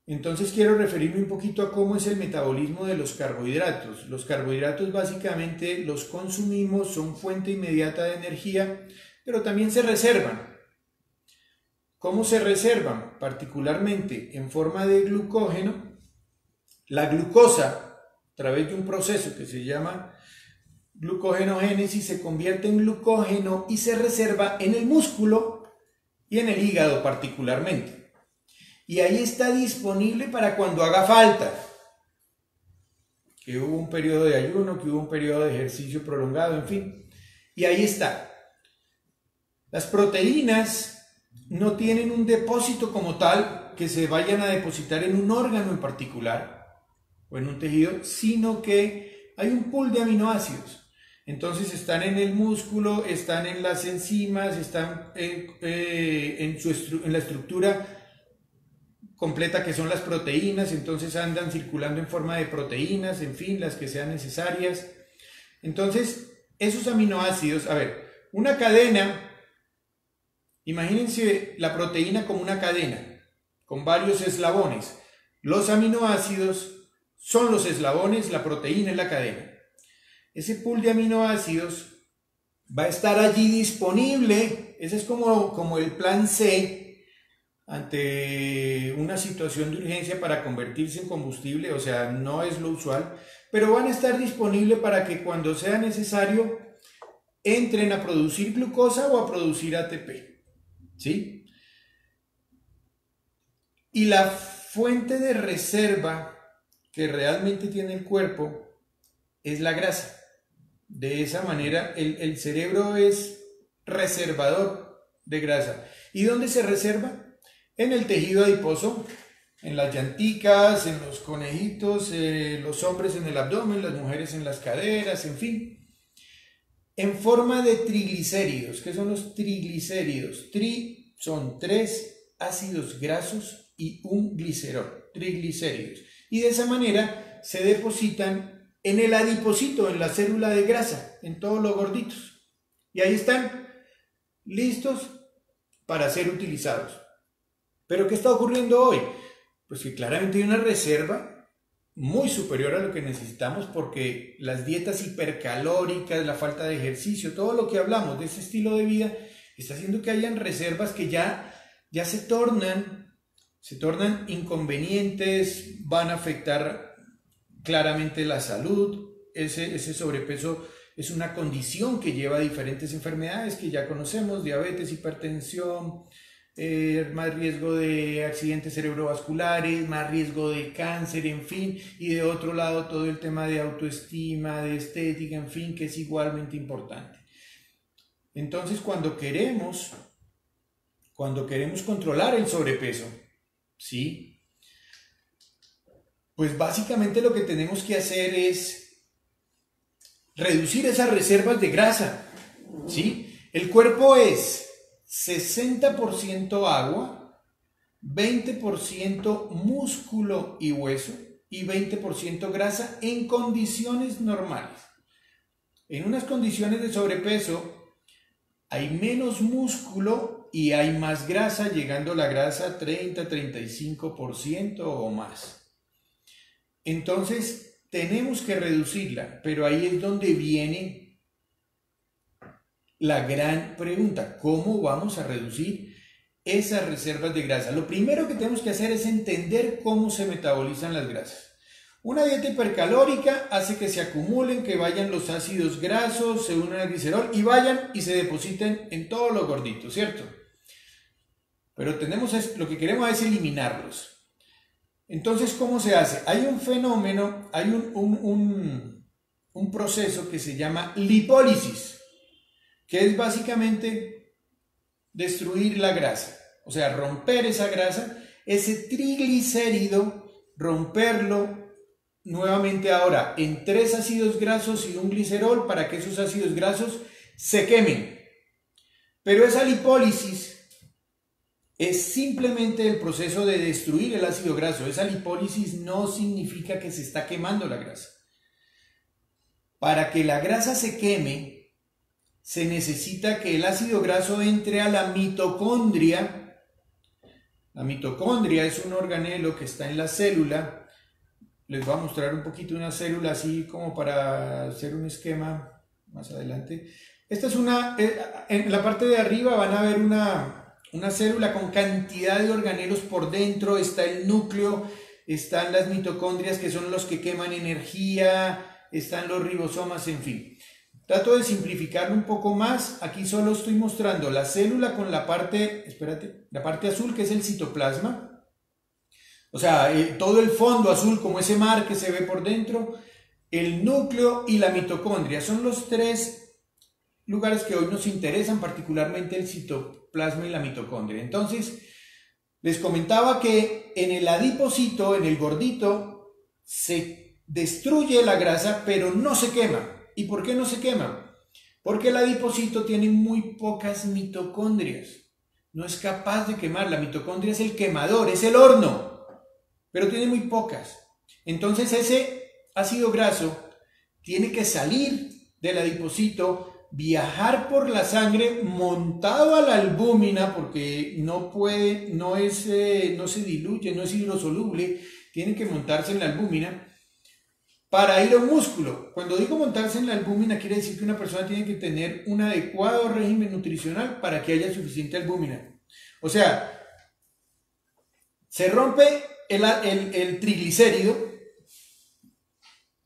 Entonces quiero referirme un poquito a cómo es el metabolismo de los carbohidratos. Los carbohidratos básicamente los consumimos, son fuente inmediata de energía, pero también se reservan. ¿Cómo se reservan? Particularmente en forma de glucógeno. La glucosa, a través de un proceso que se llama glucogenogénesis, se convierte en glucógeno y se reserva en el músculo y en el hígado particularmente. Y ahí está disponible para cuando haga falta. Que hubo un periodo de ayuno, que hubo un periodo de ejercicio prolongado, en fin. Y ahí está. Las proteínas no tienen un depósito como tal que se vayan a depositar en un órgano en particular o en un tejido, sino que hay un pool de aminoácidos. Entonces están en el músculo, están en las enzimas, están en la estructura completa que son las proteínas, entonces andan circulando en forma de proteínas, en fin, las que sean necesarias. Entonces, esos aminoácidos, a ver, una cadena, imagínense la proteína como una cadena, con varios eslabones. Los aminoácidos son los eslabones, la proteína es la cadena. Ese pool de aminoácidos va a estar allí disponible, ese es como el plan C, ante una situación de urgencia para convertirse en combustible, o sea, no es lo usual, pero van a estar disponibles para que cuando sea necesario entren a producir glucosa o a producir ATP, ¿sí? Y la fuente de reserva que realmente tiene el cuerpo es la grasa. De esa manera el cerebro es reservador de grasa. ¿Y dónde se reserva? En el tejido adiposo, en las llanticas, en los conejitos, los hombres en el abdomen, las mujeres en las caderas, en fin. En forma de triglicéridos. ¿Qué son los triglicéridos? Son 3 ácidos grasos y un glicerol, triglicéridos. Y de esa manera se depositan en el adiposito, en la célula de grasa, en todos los gorditos. Y ahí están, listos para ser utilizados. ¿Pero qué está ocurriendo hoy? Pues que claramente hay una reserva muy superior a lo que necesitamos porque las dietas hipercalóricas, la falta de ejercicio, todo lo que hablamos de ese estilo de vida está haciendo que hayan reservas que ya se tornan inconvenientes, van a afectar claramente la salud. Ese sobrepeso es una condición que lleva a diferentes enfermedades que ya conocemos, diabetes, hipertensión, más riesgo de accidentes cerebrovasculares, más riesgo de cáncer, en fin, y de otro lado todo el tema de autoestima, de estética, en fin, que es igualmente importante. Entonces, cuando queremos controlar el sobrepeso, ¿sí? Pues básicamente lo que tenemos que hacer es reducir esas reservas de grasa, ¿sí? El cuerpo es 60% agua, 20% músculo y hueso y 20% grasa en condiciones normales. En unas condiciones de sobrepeso hay menos músculo y hay más grasa, llegando la grasa a 30-35% o más. Entonces tenemos que reducirla, pero ahí es donde viene la gran pregunta: ¿cómo vamos a reducir esas reservas de grasa? Lo primero que tenemos que hacer es entender cómo se metabolizan las grasas. Una dieta hipercalórica hace que se acumulen, que vayan los ácidos grasos, se unan al glicerol y vayan y se depositen en todos los gorditos, ¿cierto? Pero lo que queremos es eliminarlos. Entonces, ¿cómo se hace? Hay un fenómeno, hay un proceso que se llama lipólisis, que es básicamente destruir la grasa, o sea, romper esa grasa, ese triglicérido, romperlo nuevamente ahora en 3 ácidos grasos y un glicerol para que esos ácidos grasos se quemen. Pero esa lipólisis es simplemente el proceso de destruir el ácido graso. Esa lipólisis no significa que se está quemando la grasa. Para que la grasa se queme, se necesita que el ácido graso entre a la mitocondria. La mitocondria es un organelo que está en la célula. Les voy a mostrar un poquito una célula así como para hacer un esquema más adelante. Esta es en la parte de arriba van a ver una célula con cantidad de organelos por dentro. Está el núcleo, están las mitocondrias que son los que queman energía, están los ribosomas, en fin. Trato de simplificarlo un poco más. Aquí solo estoy mostrando la célula con la parte azul, que es el citoplasma. O sea, todo el fondo azul como ese mar que se ve por dentro, el núcleo y la mitocondria. Son los tres lugares que hoy nos interesan, particularmente el citoplasma y la mitocondria. Entonces, les comentaba que en el adipocito, en el gordito, se destruye la grasa, pero no se quema. ¿Y por qué no se quema? Porque el adipocito tiene muy pocas mitocondrias. No es capaz de quemar. La mitocondria es el quemador, es el horno, pero tiene muy pocas. Entonces ese ácido graso tiene que salir del adipocito, viajar por la sangre montado a la albúmina, porque no se diluye, no es hidrosoluble, tiene que montarse en la albúmina para ir a un músculo. Cuando digo montarse en la albúmina, quiere decir que una persona tiene que tener un adecuado régimen nutricional para que haya suficiente albúmina. O sea, se rompe el triglicérido,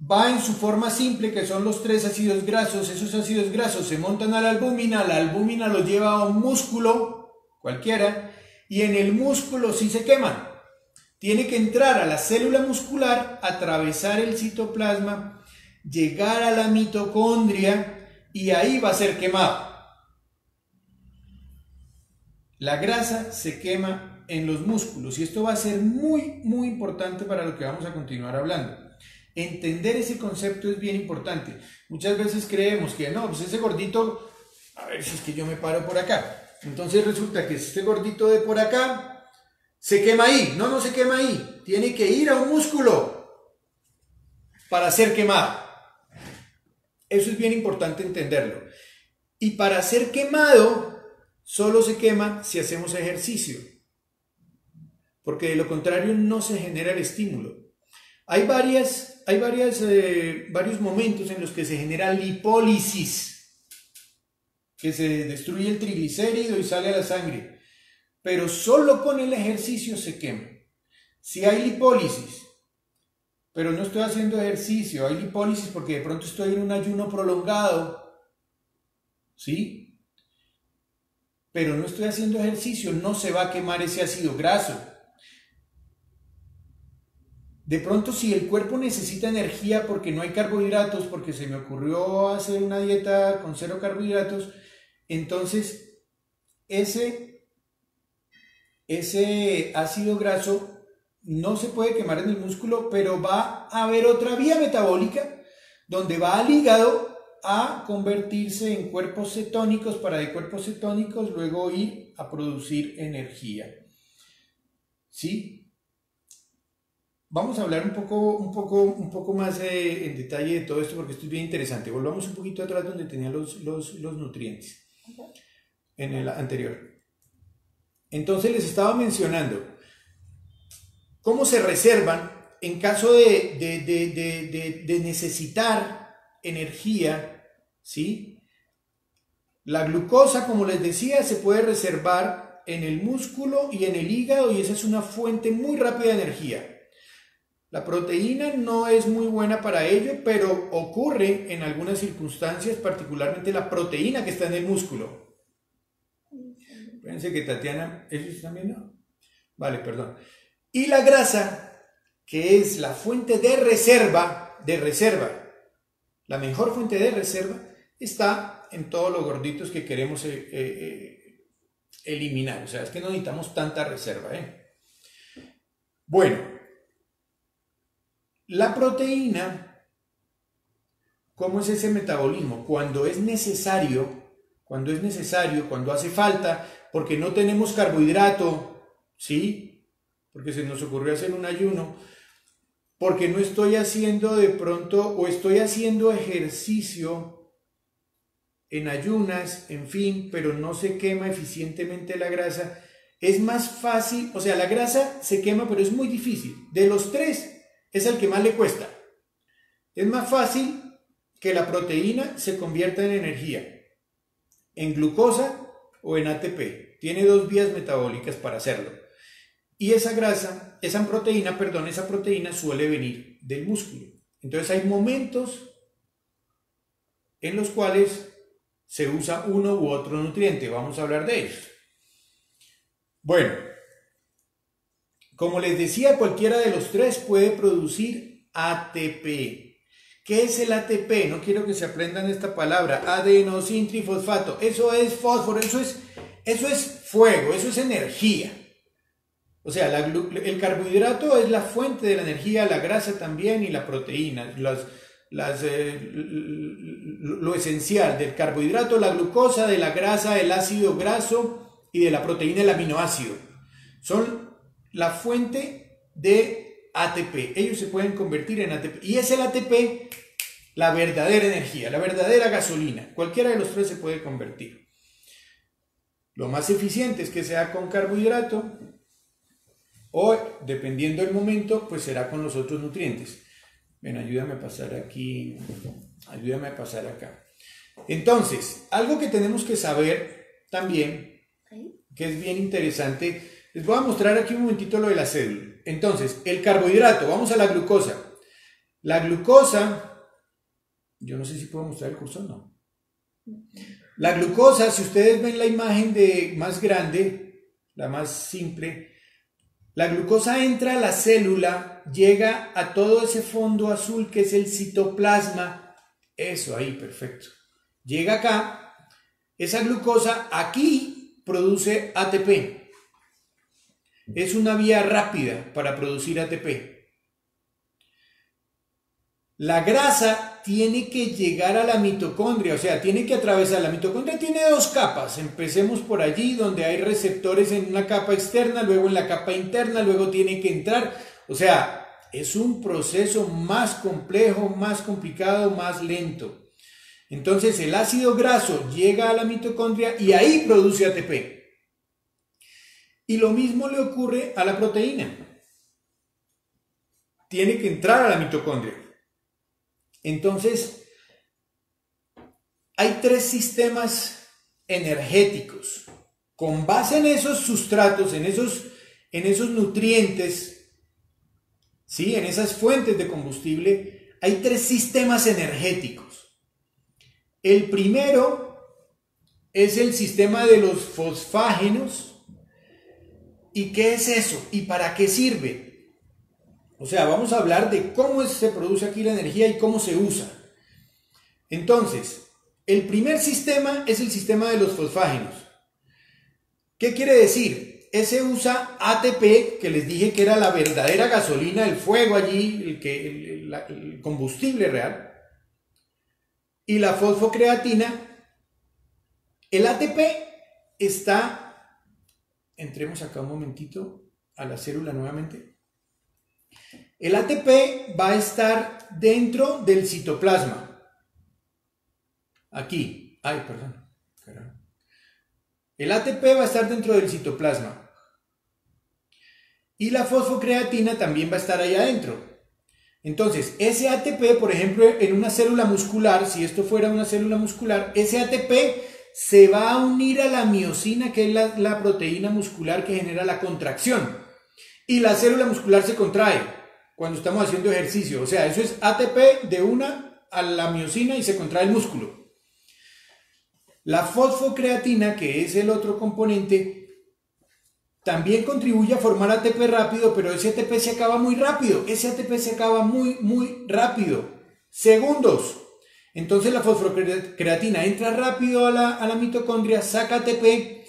va en su forma simple, que son los 3 ácidos grasos. Esos ácidos grasos se montan a la albúmina los lleva a un músculo cualquiera, y en el músculo sí se queman. Tiene que entrar a la célula muscular, atravesar el citoplasma, llegar a la mitocondria y ahí va a ser quemado. La grasa se quema en los músculos y esto va a ser muy, muy importante para lo que vamos a continuar hablando. Entender ese concepto es bien importante. Muchas veces creemos que no, pues ese gordito, a ver si es que yo me paro por acá. Entonces resulta que este gordito de por acá se quema ahí. No, no se quema ahí. Tiene que ir a un músculo para ser quemado. Eso es bien importante entenderlo. Y para ser quemado, solo se quema si hacemos ejercicio. Porque de lo contrario no se genera el estímulo. Hay varios momentos en los que se genera lipólisis, que se destruye el triglicérido y sale a la sangre. Pero solo con el ejercicio se quema. Si hay lipólisis, pero no estoy haciendo ejercicio, hay lipólisis porque de pronto estoy en un ayuno prolongado, ¿sí? Pero no estoy haciendo ejercicio, no se va a quemar ese ácido graso. De pronto, si el cuerpo necesita energía porque no hay carbohidratos, porque se me ocurrió hacer una dieta con 0 carbohidratos, entonces ese ácido graso no se puede quemar en el músculo, pero va a haber otra vía metabólica donde va al hígado a convertirse en cuerpos cetónicos para de cuerpos cetónicos luego ir a producir energía. ¿Sí? Vamos a hablar un poco más en detalle de todo esto porque esto es bien interesante. Volvamos un poquito atrás donde tenía los nutrientes en el anterior. Entonces les estaba mencionando cómo se reservan en caso de necesitar energía, ¿sí? La glucosa, como les decía, se puede reservar en el músculo y en el hígado y esa es una fuente muy rápida de energía. La proteína no es muy buena para ello, pero ocurre en algunas circunstancias, particularmente la proteína que está en el músculo. Fíjense que Tatiana, ¿ellos también no? Vale, perdón. Y la grasa, que es la fuente de reserva, la mejor fuente de reserva, está en todos los gorditos que queremos eliminar. O sea, es que no necesitamos tanta reserva, Bueno, la proteína, ¿cómo es ese metabolismo? Cuando es necesario, cuando hace falta, porque no tenemos carbohidrato, ¿sí? Porque se nos ocurrió hacer un ayuno, porque no estoy haciendo de pronto, o estoy haciendo ejercicio en ayunas, en fin, pero no se quema eficientemente la grasa. Es más fácil, o sea, la grasa se quema, pero es muy difícil. De los tres, es el que más le cuesta. Es más fácil que la proteína se convierta en energía, en glucosa o en ATP. Tiene dos vías metabólicas para hacerlo. Y esa proteína suele venir del músculo. Entonces hay momentos en los cuales se usa uno u otro nutriente. Vamos a hablar de ellos. Bueno, como les decía, cualquiera de los tres puede producir ATP. ¿Qué es el ATP? No quiero que se aprendan esta palabra. Adenosintrifosfato. Eso es fósforo, eso es fuego, eso es energía. O sea, el carbohidrato es la fuente de la energía, la grasa también y la proteína. Lo esencial del carbohidrato, la glucosa, de la grasa, el ácido graso y de la proteína, el aminoácido. Son la fuente de ATP. Ellos se pueden convertir en ATP. Y es el ATP la verdadera energía, la verdadera gasolina. Cualquiera de los tres se puede convertir. Lo más eficiente es que sea con carbohidrato o, dependiendo del momento, pues será con los otros nutrientes. Ven, ayúdame a pasar aquí, ayúdame a pasar acá. Entonces, algo que tenemos que saber también, que es bien interesante, les voy a mostrar aquí un momentito lo de la célula. Entonces, el carbohidrato, vamos a la glucosa. La glucosa, yo no sé si puedo mostrar el cursor, no. La glucosa, si ustedes ven la imagen más grande, la más simple, la glucosa entra a la célula, llega a todo ese fondo azul que es el citoplasma. Eso ahí, perfecto. Llega acá, esa glucosa aquí produce ATP. Es una vía rápida para producir ATP. La grasa tiene que llegar a la mitocondria, o sea, tiene que atravesar. La mitocondria tiene dos capas. Empecemos por allí, donde hay receptores en una capa externa, luego en la capa interna, luego tiene que entrar. O sea, es un proceso más complejo, más complicado, más lento. Entonces, el ácido graso llega a la mitocondria y ahí produce ATP. Y lo mismo le ocurre a la proteína. Tiene que entrar a la mitocondria. Entonces, hay tres sistemas energéticos. Con base en esos sustratos, en esos nutrientes, ¿sí? En esas fuentes de combustible, hay tres sistemas energéticos. El primero es el sistema de los fosfágenos. ¿Y qué es eso? ¿Y para qué sirve? O sea, vamos a hablar de cómo se produce aquí la energía y cómo se usa. Entonces, el primer sistema es el sistema de los fosfágenos. ¿Qué quiere decir? Ese usa ATP, que les dije que era la verdadera gasolina, el fuego allí, el combustible real. Y la fosfocreatina. El ATP está, entremos acá un momentito a la célula nuevamente. El ATP va a estar dentro del citoplasma. Aquí. Ay, perdón. El ATP va a estar dentro del citoplasma. Y la fosfocreatina también va a estar ahí adentro. Entonces, ese ATP, por ejemplo, en una célula muscular, si esto fuera una célula muscular, ese ATP se va a unir a la miosina, que es la proteína muscular que genera la contracción. Y la célula muscular se contrae cuando estamos haciendo ejercicio. O sea, eso es ATP de una a la miosina y se contrae el músculo. La fosfocreatina, que es el otro componente, también contribuye a formar ATP rápido, pero ese ATP se acaba muy rápido. Ese ATP se acaba muy rápido. Segundos. Entonces la fosfocreatina entra rápido a la mitocondria, saca ATP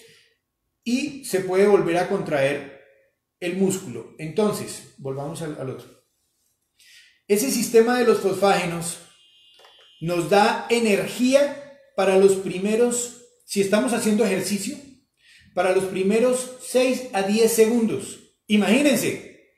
y se puede volver a contraer el músculo. Entonces, volvamos al otro. Ese sistema de los fosfágenos nos da energía para los primeros, si estamos haciendo ejercicio, para los primeros 6 a 10 segundos. Imagínense,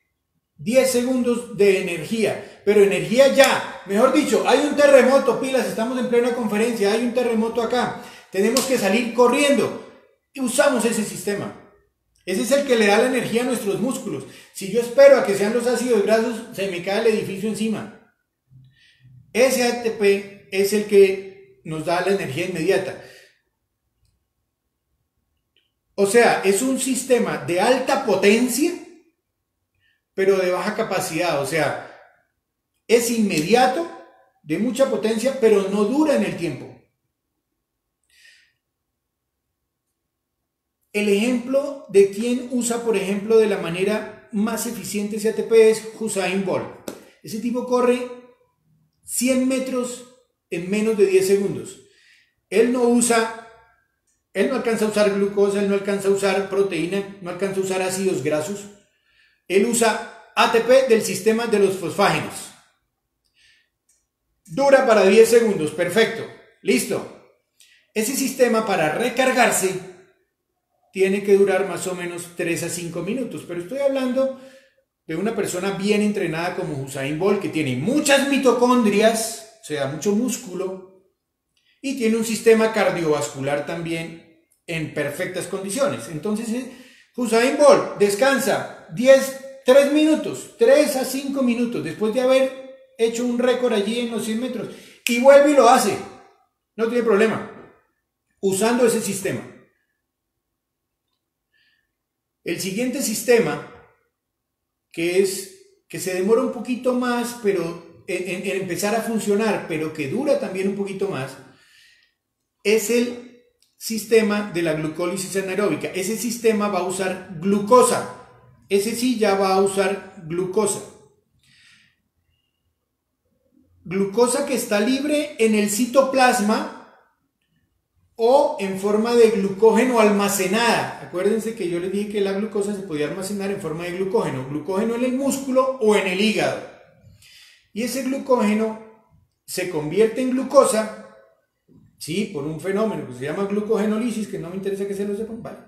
10 segundos de energía, pero energía ya. Mejor dicho, hay un terremoto, pilas, estamos en plena conferencia, hay un terremoto acá. Tenemos que salir corriendo y usamos ese sistema. Ese es el que le da la energía a nuestros músculos. Si yo espero a que sean los ácidos grasos, se me cae el edificio encima. Ese ATP es el que nos da la energía inmediata. O sea, es un sistema de alta potencia, pero de baja capacidad. O sea, es inmediato, de mucha potencia, pero no dura en el tiempo. El ejemplo de quien usa, por ejemplo, de la manera más eficiente ese ATP es Usain Bolt. Ese tipo corre 100 metros en menos de 10 segundos. Él no alcanza a usar glucosa, él no alcanza a usar proteína, no alcanza a usar ácidos grasos. Él usa ATP del sistema de los fosfágenos. Dura para 10 segundos, perfecto, listo. Ese sistema para recargarse tiene que durar más o menos 3 a 5 minutos, pero estoy hablando de una persona bien entrenada como Usain Bolt, que tiene muchas mitocondrias, o sea, mucho músculo, y tiene un sistema cardiovascular también en perfectas condiciones. Entonces, Usain Bolt descansa 3 minutos, 3 a 5 minutos, después de haber hecho un récord allí en los 100 metros, y vuelve y lo hace, no tiene problema, usando ese sistema. El siguiente sistema, que se demora un poquito más pero en empezar a funcionar, pero que dura también un poquito más, es el sistema de la glucólisis anaeróbica. Ese sistema va a usar glucosa. Ese sí ya va a usar glucosa. Glucosa que está libre en el citoplasma o en forma de glucógeno almacenada. Acuérdense que yo les dije que la glucosa se podía almacenar en forma de glucógeno en el músculo o en el hígado. Y ese glucógeno se convierte en glucosa, ¿sí? Por un fenómeno que se llama glucogenólisis, que no me interesa que se lo sepan, ¿vale?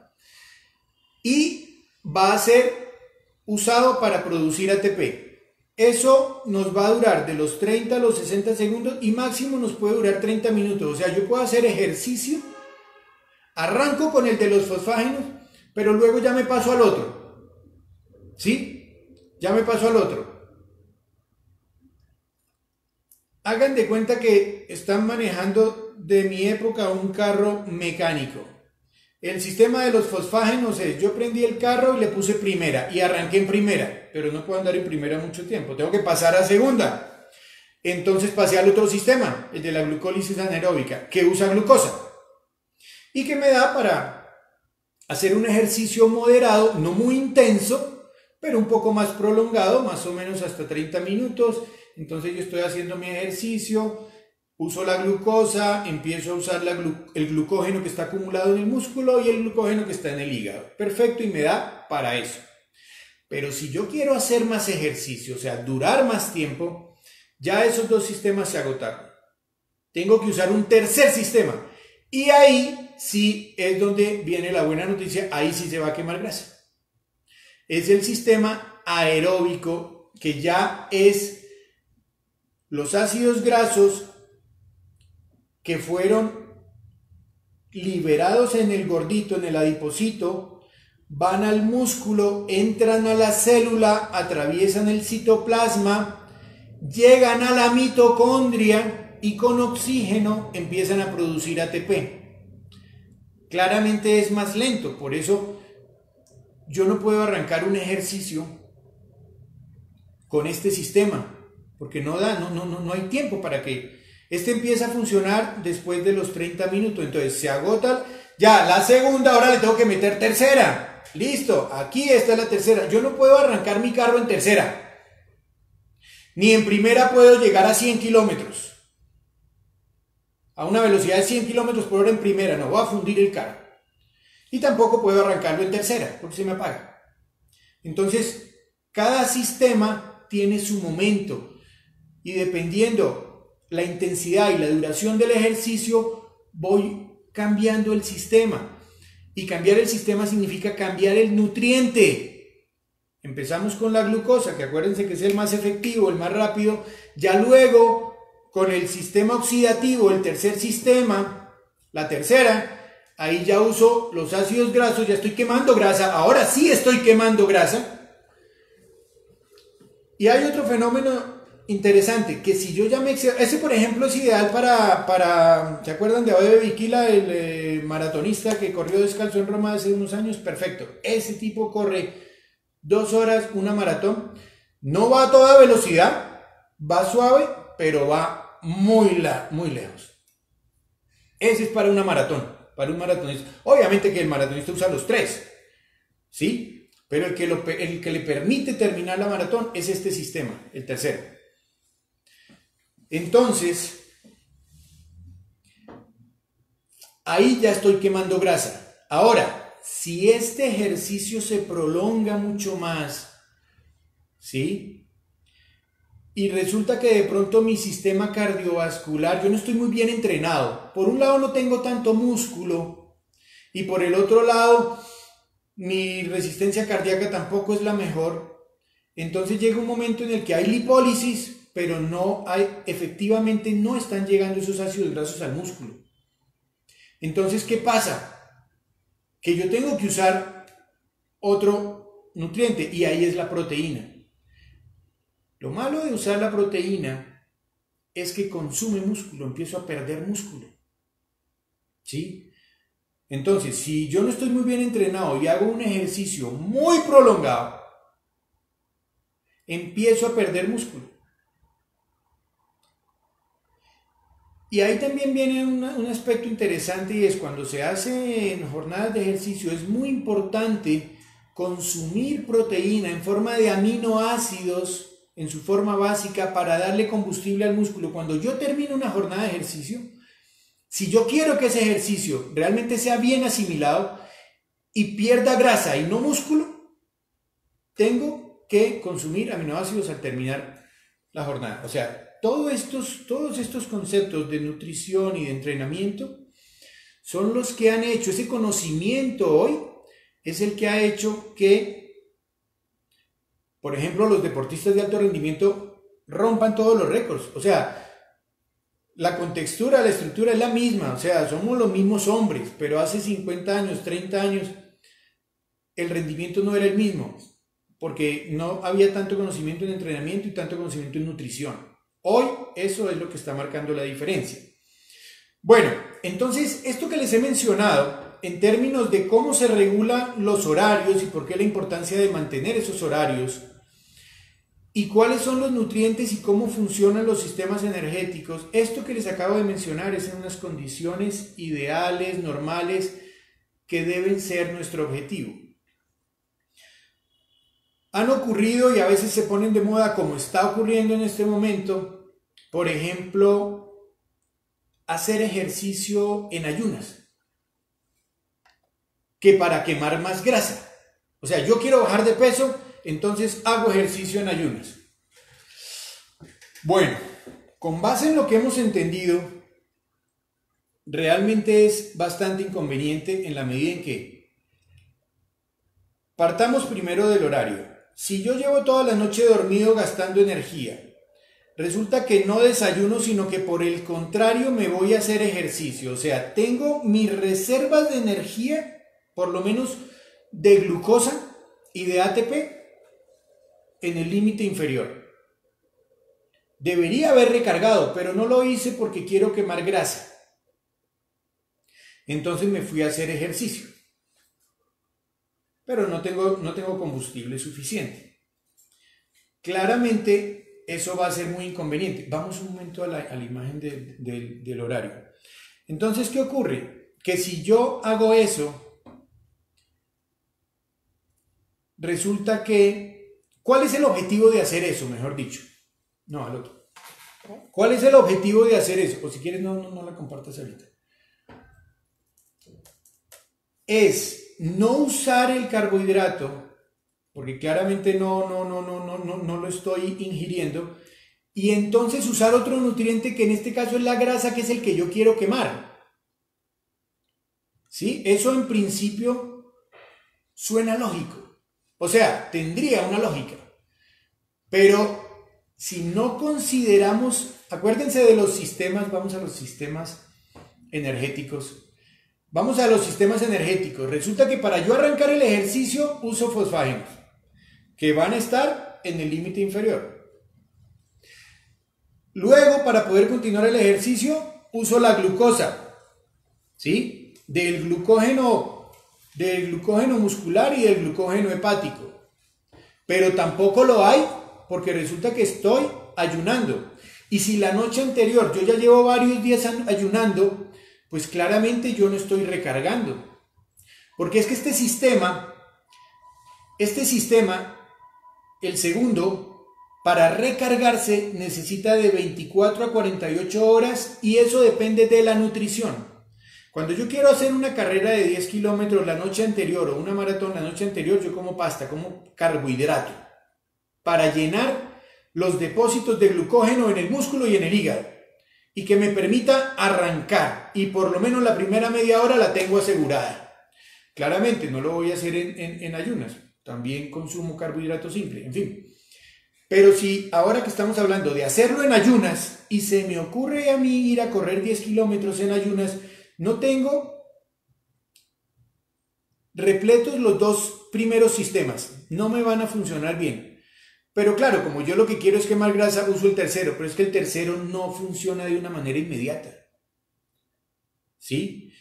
Y va a ser usado para producir ATP. Eso nos va a durar de los 30 a los 60 segundos y máximo nos puede durar 30 minutos. O sea, yo puedo hacer ejercicio, arranco con el de los fosfágenos, pero luego ya me paso al otro. ¿Sí? Ya me paso al otro. Hagan de cuenta que están manejando de mi época un carro mecánico. El sistema de los fosfágenos es, yo prendí el carro y le puse primera y arranqué en primera, pero no puedo andar en primera mucho tiempo, tengo que pasar a segunda. Entonces pasé al otro sistema, el de la glucólisis anaeróbica, que usa glucosa y que me da para hacer un ejercicio moderado, no muy intenso, pero un poco más prolongado, más o menos hasta 30 minutos. Entonces yo estoy haciendo mi ejercicio, uso la glucosa, empiezo a usar el glucógeno que está acumulado en el músculo y el glucógeno que está en el hígado. Perfecto, y me da para eso. Pero si yo quiero hacer más ejercicio, o sea, durar más tiempo, ya esos dos sistemas se agotaron. Tengo que usar un tercer sistema. Y ahí sí es donde viene la buena noticia, ahí sí se va a quemar grasa. Es el sistema aeróbico, que ya es los ácidos grasos que fueron liberados en el gordito, en el adipocito, van al músculo, entran a la célula, atraviesan el citoplasma, llegan a la mitocondria y con oxígeno empiezan a producir ATP. Claramente es más lento, por eso yo no puedo arrancar un ejercicio con este sistema, porque no hay tiempo para que este empieza a funcionar después de los 30 minutos. Entonces se agota ya la segunda, ahora le tengo que meter tercera. Listo, aquí está la tercera. Yo no puedo arrancar mi carro en tercera, ni en primera puedo llegar a 100 kilómetros, a una velocidad de 100 kilómetros por hora en primera, no voy a fundir el carro. Y tampoco puedo arrancarlo en tercera, porque se me apaga. Entonces, cada sistema tiene su momento, y dependiendo la intensidad y la duración del ejercicio, voy cambiando el sistema. Y cambiar el sistema significa cambiar el nutriente. Empezamos con la glucosa, que acuérdense que es el más efectivo, el más rápido. Ya luego, con el sistema oxidativo, el tercer sistema, la tercera, ahí ya uso los ácidos grasos, ya estoy quemando grasa. Ahora sí estoy quemando grasa. Y hay otro fenómeno interesante, que si yo ya me excedo, ese por ejemplo es ideal para ¿se acuerdan de Abebe Bikila, el maratonista que corrió descalzo en Roma hace unos años? Perfecto, ese tipo corre 2 horas una maratón, no va a toda velocidad, va suave, pero va muy lejos. Ese es para una maratón, para un maratonista. Obviamente que el maratonista usa los 3, ¿sí? Pero el que le permite terminar la maratón es este sistema, el tercero. Entonces, ahí ya estoy quemando grasa. Ahora, si este ejercicio se prolonga mucho más, ¿sí? Y resulta que de pronto mi sistema cardiovascular, yo no estoy muy bien entrenado. Por un lado no tengo tanto músculo y por el otro lado mi resistencia cardíaca tampoco es la mejor. Entonces llega un momento en el que hay lipólisis, pero efectivamente no están llegando esos ácidos grasos al músculo. Entonces, ¿qué pasa? Que yo tengo que usar otro nutriente y ahí es la proteína. Lo malo de usar la proteína es que consume músculo, empiezo a perder músculo. ¿Sí? Entonces, si yo no estoy muy bien entrenado y hago un ejercicio muy prolongado, empiezo a perder músculo. Y ahí también viene un aspecto interesante y es cuando se hacen jornadas de ejercicio, es muy importante consumir proteína en forma de aminoácidos en su forma básica para darle combustible al músculo. Cuando yo termino una jornada de ejercicio, si yo quiero que ese ejercicio realmente sea bien asimilado y pierda grasa y no músculo, tengo que consumir aminoácidos al terminar la jornada. O sea, todos estos conceptos de nutrición y de entrenamiento son los que han hecho, ese conocimiento hoy es el que ha hecho que, por ejemplo, los deportistas de alto rendimiento rompan todos los récords. O sea, la contextura, la estructura es la misma, o sea, somos los mismos hombres, pero hace 50 años, 30 años, el rendimiento no era el mismo, porque no había tanto conocimiento en entrenamiento y tanto conocimiento en nutrición. Hoy eso es lo que está marcando la diferencia. Bueno, entonces esto que les he mencionado en términos de cómo se regulan los horarios y por qué la importancia de mantener esos horarios y cuáles son los nutrientes y cómo funcionan los sistemas energéticos, esto que les acabo de mencionar es en unas condiciones ideales, normales, que deben ser nuestro objetivo. Han ocurrido y a veces se ponen de moda, como está ocurriendo en este momento, por ejemplo, hacer ejercicio en ayunas, que para quemar más grasa. O sea, yo quiero bajar de peso, entonces hago ejercicio en ayunas. Bueno, con base en lo que hemos entendido, realmente es bastante inconveniente en la medida en que partamos primero del horario. Si yo llevo toda la noche dormido gastando energía, resulta que no desayuno, sino que por el contrario me voy a hacer ejercicio. O sea, tengo mis reservas de energía, por lo menos de glucosa y de ATP, en el límite inferior. Debería haber recargado, pero no lo hice porque quiero quemar grasa. Entonces me fui a hacer ejercicio. Pero no tengo combustible suficiente. Claramente eso va a ser muy inconveniente. Vamos un momento a la imagen del horario. Entonces, ¿qué ocurre? Que si yo hago eso, resulta que... ¿Cuál es el objetivo de hacer eso, mejor dicho? No, al otro. ¿Cuál es el objetivo de hacer eso? O si quieres, no la compartas ahorita. Es no usar el carbohidrato, porque claramente no lo estoy ingiriendo, y entonces usar otro nutriente que en este caso es la grasa, que es el que yo quiero quemar. ¿sí? Eso en principio suena lógico, o sea, tendría una lógica, pero si no consideramos, acuérdense de los sistemas, vamos a los sistemas energéticos, vamos a los sistemas energéticos, resulta que para yo arrancar el ejercicio uso fosfágenos, que van a estar en el límite inferior. Luego, para poder continuar el ejercicio, uso la glucosa, ¿sí? Del glucógeno muscular y del glucógeno hepático. Pero tampoco lo hay porque resulta que estoy ayunando. Y si la noche anterior yo ya llevo varios días ayunando, pues claramente yo no estoy recargando. Porque es que este sistema, el segundo, para recargarse necesita de 24 a 48 horas y eso depende de la nutrición. Cuando yo quiero hacer una carrera de 10 kilómetros la noche anterior o una maratón la noche anterior, yo como pasta, como carbohidrato para llenar los depósitos de glucógeno en el músculo y en el hígado y que me permita arrancar y por lo menos la primera media hora la tengo asegurada. Claramente no lo voy a hacer en ayunas, también consumo carbohidrato simple, en fin. Pero si ahora que estamos hablando de hacerlo en ayunas y se me ocurre a mí ir a correr 10 kilómetros en ayunas, no tengo repletos los dos primeros sistemas, no me van a funcionar bien. Pero claro, como yo lo que quiero es quemar grasa, uso el tercero, pero es que el tercero no funciona de una manera inmediata. ¿Sí?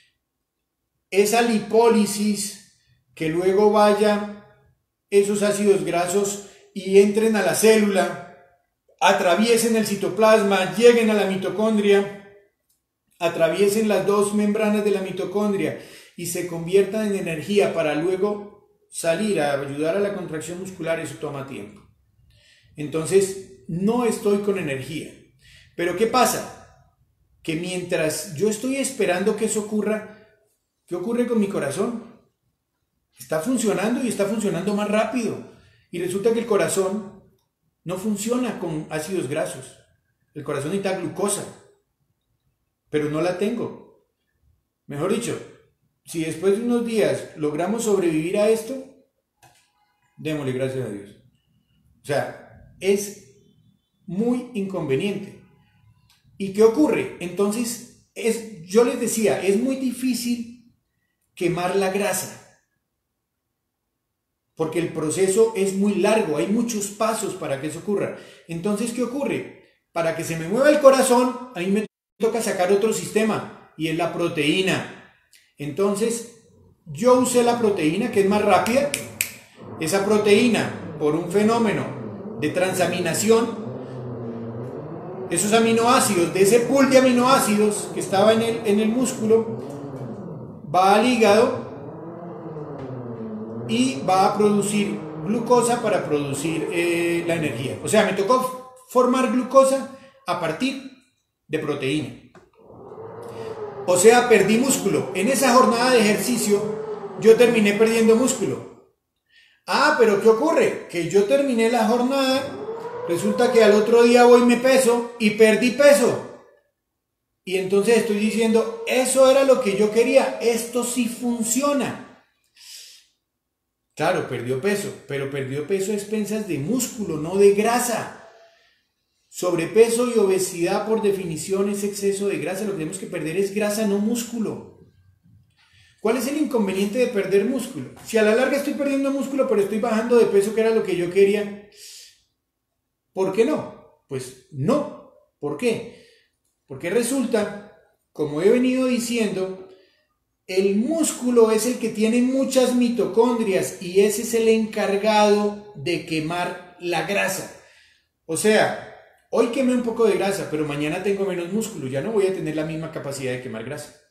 Esa lipólisis, que luego vaya esos ácidos grasos y entren a la célula, atraviesen el citoplasma, lleguen a la mitocondria, atraviesen las dos membranas de la mitocondria y se conviertan en energía para luego salir a ayudar a la contracción muscular, eso toma tiempo. Entonces, no estoy con energía. Pero ¿qué pasa? Que mientras yo estoy esperando que eso ocurra, ¿qué ocurre con mi corazón? Está funcionando y está funcionando más rápido. Y resulta que el corazón no funciona con ácidos grasos. El corazón necesita glucosa, pero no la tengo. Mejor dicho, si después de unos días logramos sobrevivir a esto, démosle gracias a Dios. O sea, es muy inconveniente. ¿Y qué ocurre? Entonces, yo les decía, es muy difícil quemar la grasa. Porque el proceso es muy largo, hay muchos pasos para que eso ocurra. Entonces, ¿qué ocurre? Para que se me mueva el corazón, a mí me toca sacar otro sistema, y es la proteína. Entonces, yo usé la proteína, que es más rápida. Esa proteína, por un fenómeno de transaminación, esos aminoácidos, de ese pool de aminoácidos que estaba en el músculo, va al hígado y va a producir glucosa para producir la energía. O sea, me tocó formar glucosa a partir de proteína. O sea, perdí músculo. En esa jornada de ejercicio yo terminé perdiendo músculo. Ah, pero ¿qué ocurre? Que yo terminé la jornada, resulta que al otro día voy y me peso y perdí peso. Y entonces estoy diciendo, eso era lo que yo quería, esto sí funciona. Claro, perdió peso, pero perdió peso a expensas de músculo, no de grasa. Sobrepeso y obesidad por definición es exceso de grasa, lo que tenemos que perder es grasa, no músculo. ¿Cuál es el inconveniente de perder músculo? Si a la larga estoy perdiendo músculo, pero estoy bajando de peso, que era lo que yo quería, ¿por qué no? Pues no. ¿Por qué? Porque resulta, como he venido diciendo, el músculo es el que tiene muchas mitocondrias y ese es el encargado de quemar la grasa. O sea, hoy quemé un poco de grasa, pero mañana tengo menos músculo, ya no voy a tener la misma capacidad de quemar grasa.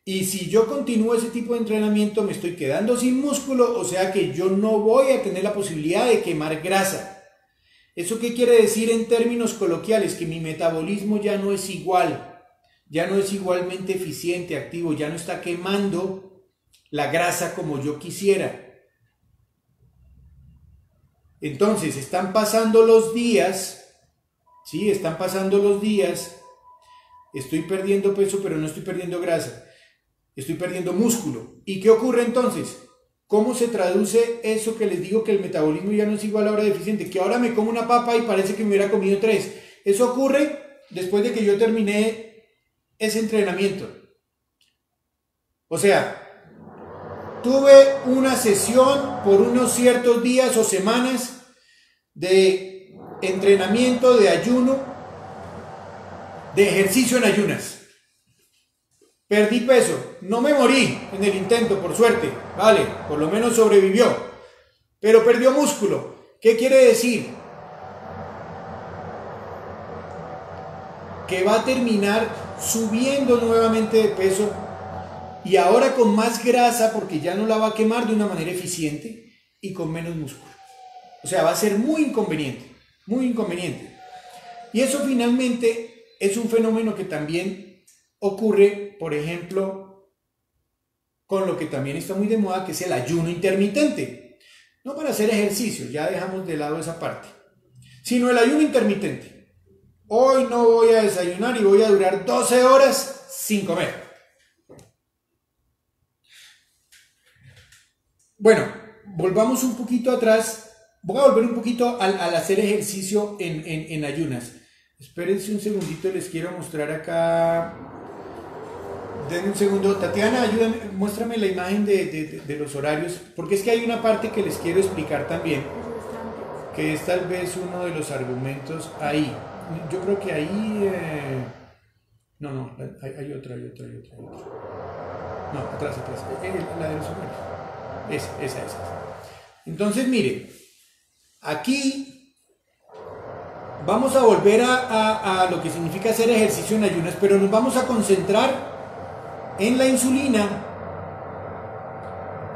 Y si yo continúo ese tipo de entrenamiento, me estoy quedando sin músculo, o sea que yo no voy a tener la posibilidad de quemar grasa. ¿Eso qué quiere decir en términos coloquiales? Que mi metabolismo ya no es igual, ya no es igualmente eficiente, activo, ya no está quemando la grasa como yo quisiera. Entonces, están pasando los días, ¿sí? Están pasando los días, estoy perdiendo peso, pero no estoy perdiendo grasa. estoy perdiendo músculo. ¿Y qué ocurre entonces? ¿Cómo se traduce eso que les digo que el metabolismo ya no es igual a hora deficiente? Que ahora me como una papa y parece que me hubiera comido 3. Eso ocurre después de que yo terminé ese entrenamiento. O sea, tuve una sesión por unos ciertos días o semanas de entrenamiento, de ayuno, de ejercicio en ayunas. Perdí peso, no me morí en el intento, por suerte, vale, por lo menos sobrevivió, pero perdió músculo. ¿Qué quiere decir? Que va a terminar subiendo nuevamente de peso y ahora con más grasa porque ya no la va a quemar de una manera eficiente y con menos músculo. O sea, va a ser muy inconveniente, muy inconveniente. Y eso finalmente es un fenómeno que también ocurre, por ejemplo, con lo que también está muy de moda, que es el ayuno intermitente. No para hacer ejercicio, ya dejamos de lado esa parte, sino el ayuno intermitente. Hoy no voy a desayunar y voy a durar 12 horas sin comer. Bueno, volvamos un poquito atrás. Voy a volver un poquito al hacer ejercicio en ayunas. Espérense un segundito, les quiero mostrar acá. Denme un segundo. Tatiana, ayúdame, muéstrame la imagen de los horarios, porque es que hay una parte que les quiero explicar también, que es tal vez uno de los argumentos ahí. Yo creo que ahí... No, hay otra. No, atrás. La de los horarios. Esa. Entonces, mire, aquí vamos a volver a lo que significa hacer ejercicio en ayunas, pero nos vamos a concentrar en la insulina.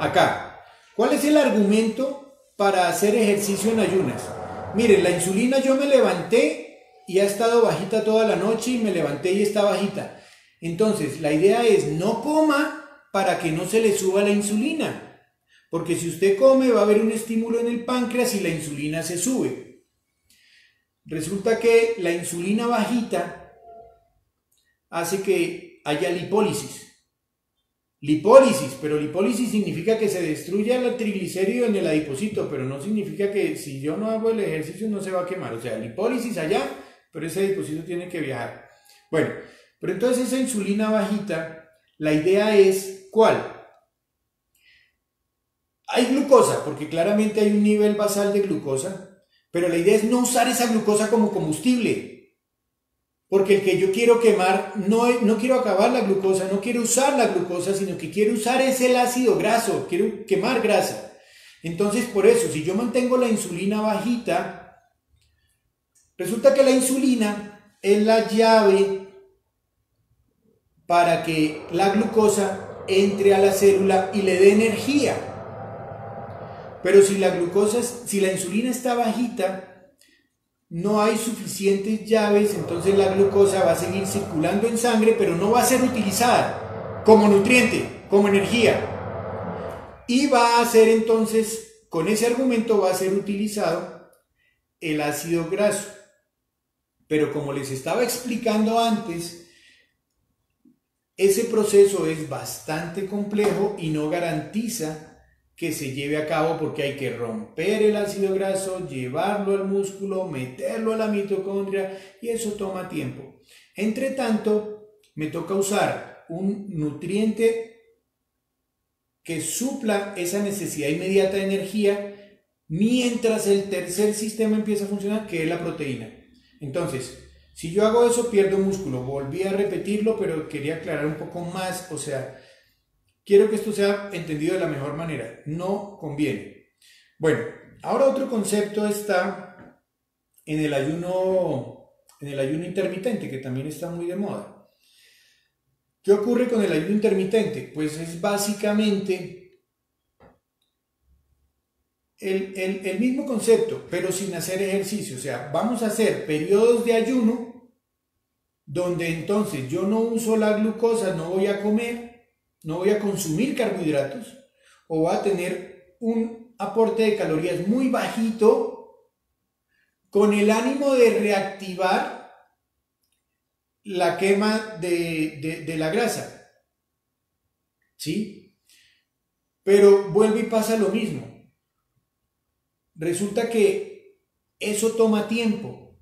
Acá, ¿cuál es el argumento para hacer ejercicio en ayunas? Miren, la insulina, yo me levanté y ha estado bajita toda la noche y me levanté y está bajita. Entonces, la idea es no coma para que no se le suba la insulina. Porque si usted come va a haber un estímulo en el páncreas y la insulina se sube. Resulta que la insulina bajita hace que haya lipólisis. Pero lipólisis significa que se destruye el triglicérido en el adipocito, pero no significa que si yo no hago el ejercicio no se va a quemar. O sea, lipólisis allá, pero ese adipocito tiene que viajar. Bueno, pero entonces esa insulina bajita, la idea es, ¿cuál? Hay glucosa, porque claramente hay un nivel basal de glucosa, pero la idea es no usar esa glucosa como combustible. Porque el que yo quiero quemar, no quiero acabar la glucosa, no quiero usar la glucosa, sino que quiero usar es el ácido graso, quiero quemar grasa. Entonces, por eso, si yo mantengo la insulina bajita, resulta que la insulina es la llave para que la glucosa entre a la célula y le dé energía. Pero si la insulina está bajita, no hay suficientes llaves, entonces la glucosa va a seguir circulando en sangre, pero no va a ser utilizada como nutriente, como energía. Y va a ser entonces, con ese argumento va a ser utilizado el ácido graso. Pero como les estaba explicando antes, ese proceso es bastante complejo y no garantiza que se lleve a cabo porque hay que romper el ácido graso, llevarlo al músculo, meterlo a la mitocondria y eso toma tiempo. Entre tanto, me toca usar un nutriente que supla esa necesidad inmediata de energía mientras el tercer sistema empieza a funcionar, que es la proteína. Entonces, si yo hago eso, pierdo músculo. Volví a repetirlo, pero quería aclarar un poco más, o sea, quiero que esto sea entendido de la mejor manera. No conviene. Bueno, ahora otro concepto está en el ayuno intermitente, que también está muy de moda. ¿Qué ocurre con el ayuno intermitente? Pues es básicamente el mismo concepto, pero sin hacer ejercicio. O sea, vamos a hacer periodos de ayuno donde entonces yo no uso la glucosa, no voy a comer, no voy a consumir carbohidratos, o va a tener un aporte de calorías muy bajito con el ánimo de reactivar la quema de la grasa. ¿sí? Pero vuelve y pasa lo mismo. Resulta que eso toma tiempo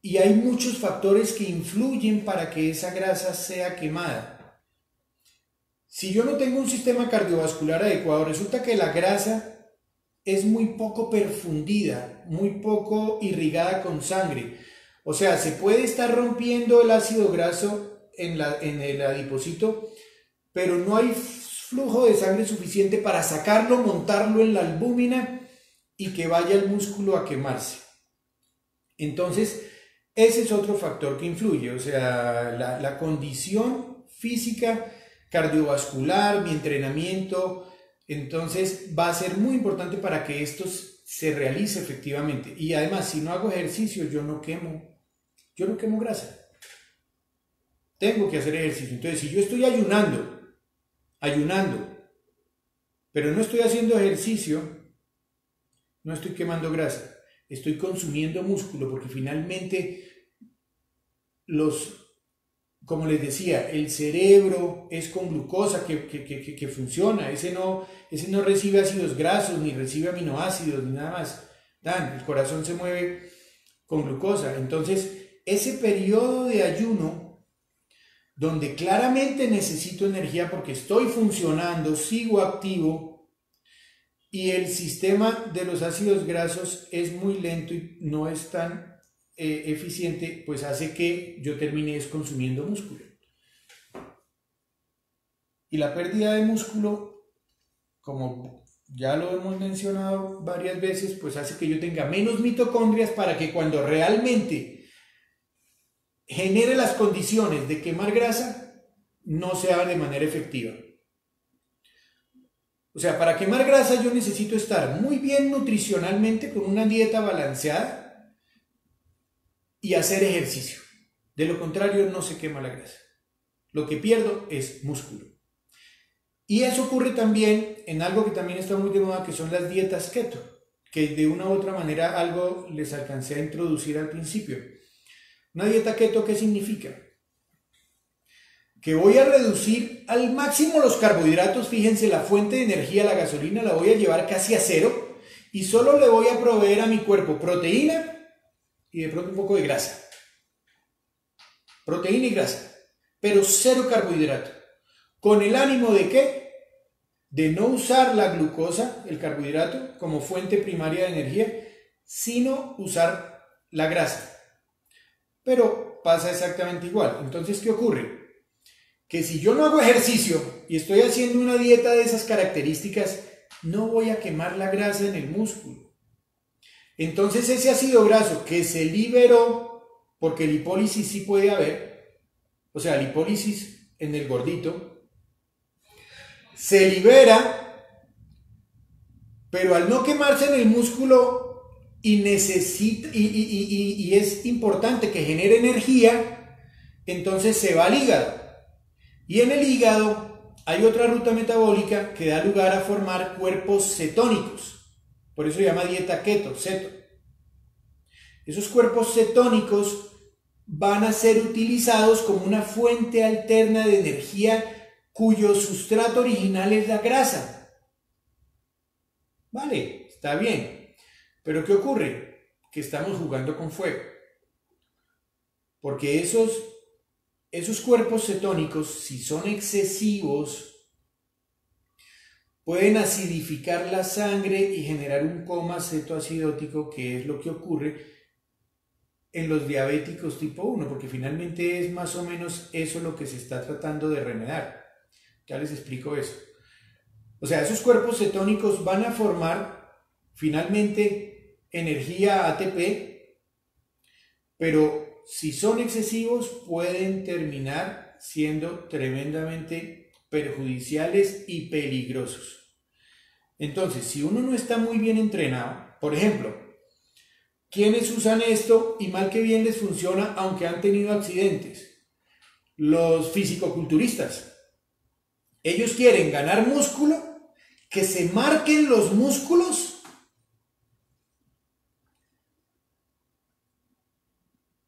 y hay muchos factores que influyen para que esa grasa sea quemada. Si yo no tengo un sistema cardiovascular adecuado, resulta que la grasa es muy poco perfundida, muy poco irrigada con sangre. O sea, se puede estar rompiendo el ácido graso en el adipocito, pero no hay flujo de sangre suficiente para sacarlo, montarlo en la albúmina y que vaya el músculo a quemarse. Entonces, ese es otro factor que influye, o sea, la condición física, cardiovascular, mi entrenamiento. Entonces va a ser muy importante para que esto se realice efectivamente. Y además, si no hago ejercicio, yo no quemo grasa. Tengo que hacer ejercicio. Entonces, si yo estoy ayunando, pero no estoy haciendo ejercicio, no estoy quemando grasa. Estoy consumiendo músculo porque finalmente como les decía, el cerebro es con glucosa que funciona, ese no recibe ácidos grasos, ni recibe aminoácidos, ni nada más. El corazón se mueve con glucosa. Entonces, ese periodo de ayuno, donde claramente necesito energía porque estoy funcionando, sigo activo, y el sistema de los ácidos grasos es muy lento y no es tan eficiente, pues hace que yo termine consumiendo músculo. Y la pérdida de músculo, como ya lo hemos mencionado varias veces, pues hace que yo tenga menos mitocondrias para que cuando realmente genere las condiciones de quemar grasa, no sea de manera efectiva. O sea, para quemar grasa yo necesito estar muy bien nutricionalmente con una dieta balanceada y hacer ejercicio. De lo contrario, no se quema la grasa. Lo que pierdo es músculo. Y eso ocurre también en algo que también está muy de moda, que son las dietas keto, que de una u otra manera algo les alcancé a introducir al principio. Una dieta keto, ¿qué significa? Que voy a reducir al máximo los carbohidratos. Fíjense, la fuente de energía, la gasolina, la voy a llevar casi a cero y solo le voy a proveer a mi cuerpo proteína y de pronto un poco de grasa. Proteína y grasa, pero cero carbohidrato. ¿Con el ánimo de qué? De no usar la glucosa, el carbohidrato, como fuente primaria de energía, sino usar la grasa. Pero pasa exactamente igual. Entonces, ¿qué ocurre? Que si yo no hago ejercicio y estoy haciendo una dieta de esas características, no voy a quemar la grasa en el músculo. Entonces ese ácido graso que se liberó, porque lipólisis sí puede haber, o sea, lipólisis en el gordito, se libera, pero al no quemarse en el músculo y es importante que genere energía, entonces se va al hígado. Y en el hígado hay otra ruta metabólica que da lugar a formar cuerpos cetónicos. Por eso se llama dieta keto, ceto. Esos cuerpos cetónicos van a ser utilizados como una fuente alterna de energía cuyo sustrato original es la grasa. Vale, está bien. Pero ¿qué ocurre? Que estamos jugando con fuego. Porque esos cuerpos cetónicos, si son excesivos, pueden acidificar la sangre y generar un coma cetoacidótico, que es lo que ocurre en los diabéticos tipo 1, porque finalmente es más o menos eso lo que se está tratando de remediar. Ya les explico eso. O sea, esos cuerpos cetónicos van a formar finalmente energía ATP, pero si son excesivos pueden terminar siendo tremendamente perjudiciales y peligrosos. Entonces, si uno no está muy bien entrenado, por ejemplo, ¿quiénes usan esto y mal que bien les funciona aunque han tenido accidentes? Los fisicoculturistas. Ellos quieren ganar músculo, que se marquen los músculos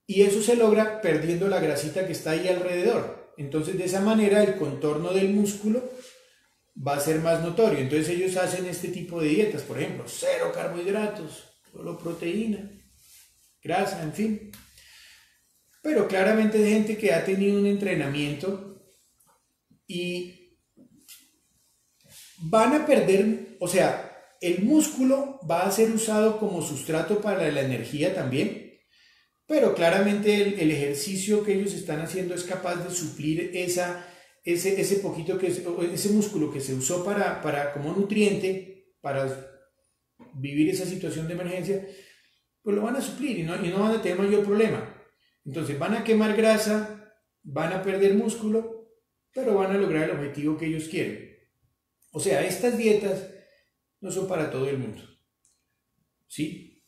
y eso se logra perdiendo la grasita que está ahí alrededor. Entonces de esa manera el contorno del músculo va a ser más notorio. Entonces ellos hacen este tipo de dietas, por ejemplo, cero carbohidratos, solo proteína, grasa, en fin. Pero claramente hay gente que ha tenido un entrenamiento y van a perder, o sea, el músculo va a ser usado como sustrato para la energía también, pero claramente el ejercicio que ellos están haciendo es capaz de suplir ese poquito ese músculo que se usó como nutriente para vivir esa situación de emergencia, pues lo van a suplir y no van a tener mayor problema. Entonces van a quemar grasa, van a perder músculo, pero van a lograr el objetivo que ellos quieren. O sea, estas dietas no son para todo el mundo, ¿sí?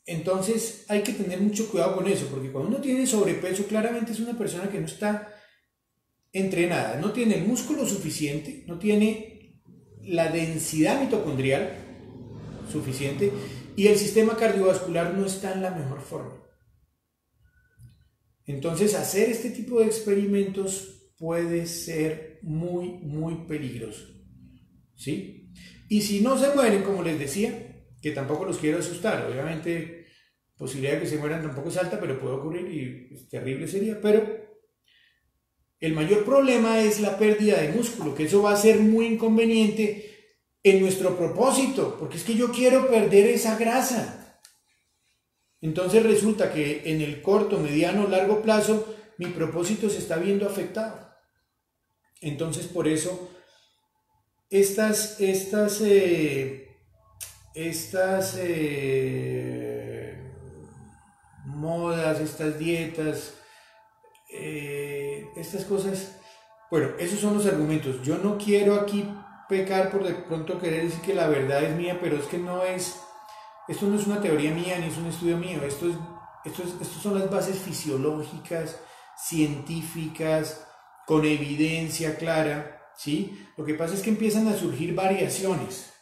Entonces hay que tener mucho cuidado con eso, porque cuando uno tiene sobrepeso, claramente es una persona que no está entrenada, no tiene el músculo suficiente, no tiene la densidad mitocondrial suficiente y el sistema cardiovascular no está en la mejor forma. Entonces hacer este tipo de experimentos puede ser muy, muy peligroso, ¿sí? Y si no se mueren, como les decía, que tampoco los quiero asustar, obviamente posibilidad de que se mueran tampoco es alta, pero puede ocurrir y pues, terrible sería, pero el mayor problema es la pérdida de músculo, que eso va a ser muy inconveniente en nuestro propósito, porque es que yo quiero perder esa grasa. Entonces resulta que en el corto, mediano, largo plazo, mi propósito se está viendo afectado. Entonces por eso estas modas, estas dietas, estas cosas, bueno, esos son los argumentos. Yo no quiero aquí pecar por de pronto querer decir que la verdad es mía, pero es que esto no es una teoría mía ni es un estudio mío, estos son las bases fisiológicas, científicas, con evidencia clara, ¿sí? Lo que pasa es que empiezan a surgir variaciones,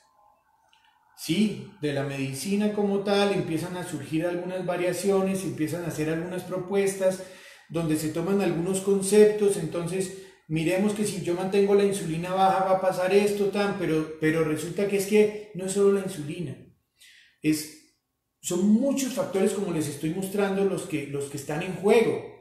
¿sí? De la medicina como tal, empiezan a surgir algunas variaciones, empiezan a hacer algunas propuestas, donde se toman algunos conceptos, entonces miremos que si yo mantengo la insulina baja va a pasar esto, pero resulta que es que no es solo la insulina, son muchos factores como les estoy mostrando los que están en juego.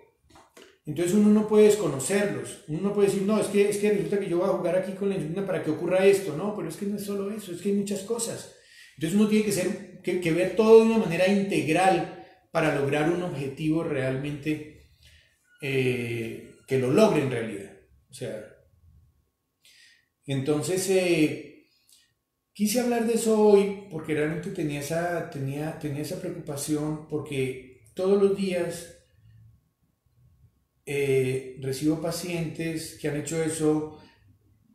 Entonces uno no puede desconocerlos, uno no puede decir, no, es que resulta que yo voy a jugar aquí con la insulina para que ocurra esto, no, pero es que no es solo eso, es que hay muchas cosas. Entonces uno tiene que ver todo de una manera integral para lograr un objetivo realmente que lo logre en realidad. O sea, entonces quise hablar de eso hoy porque realmente tenía esa preocupación, porque todos los días recibo pacientes que han hecho eso.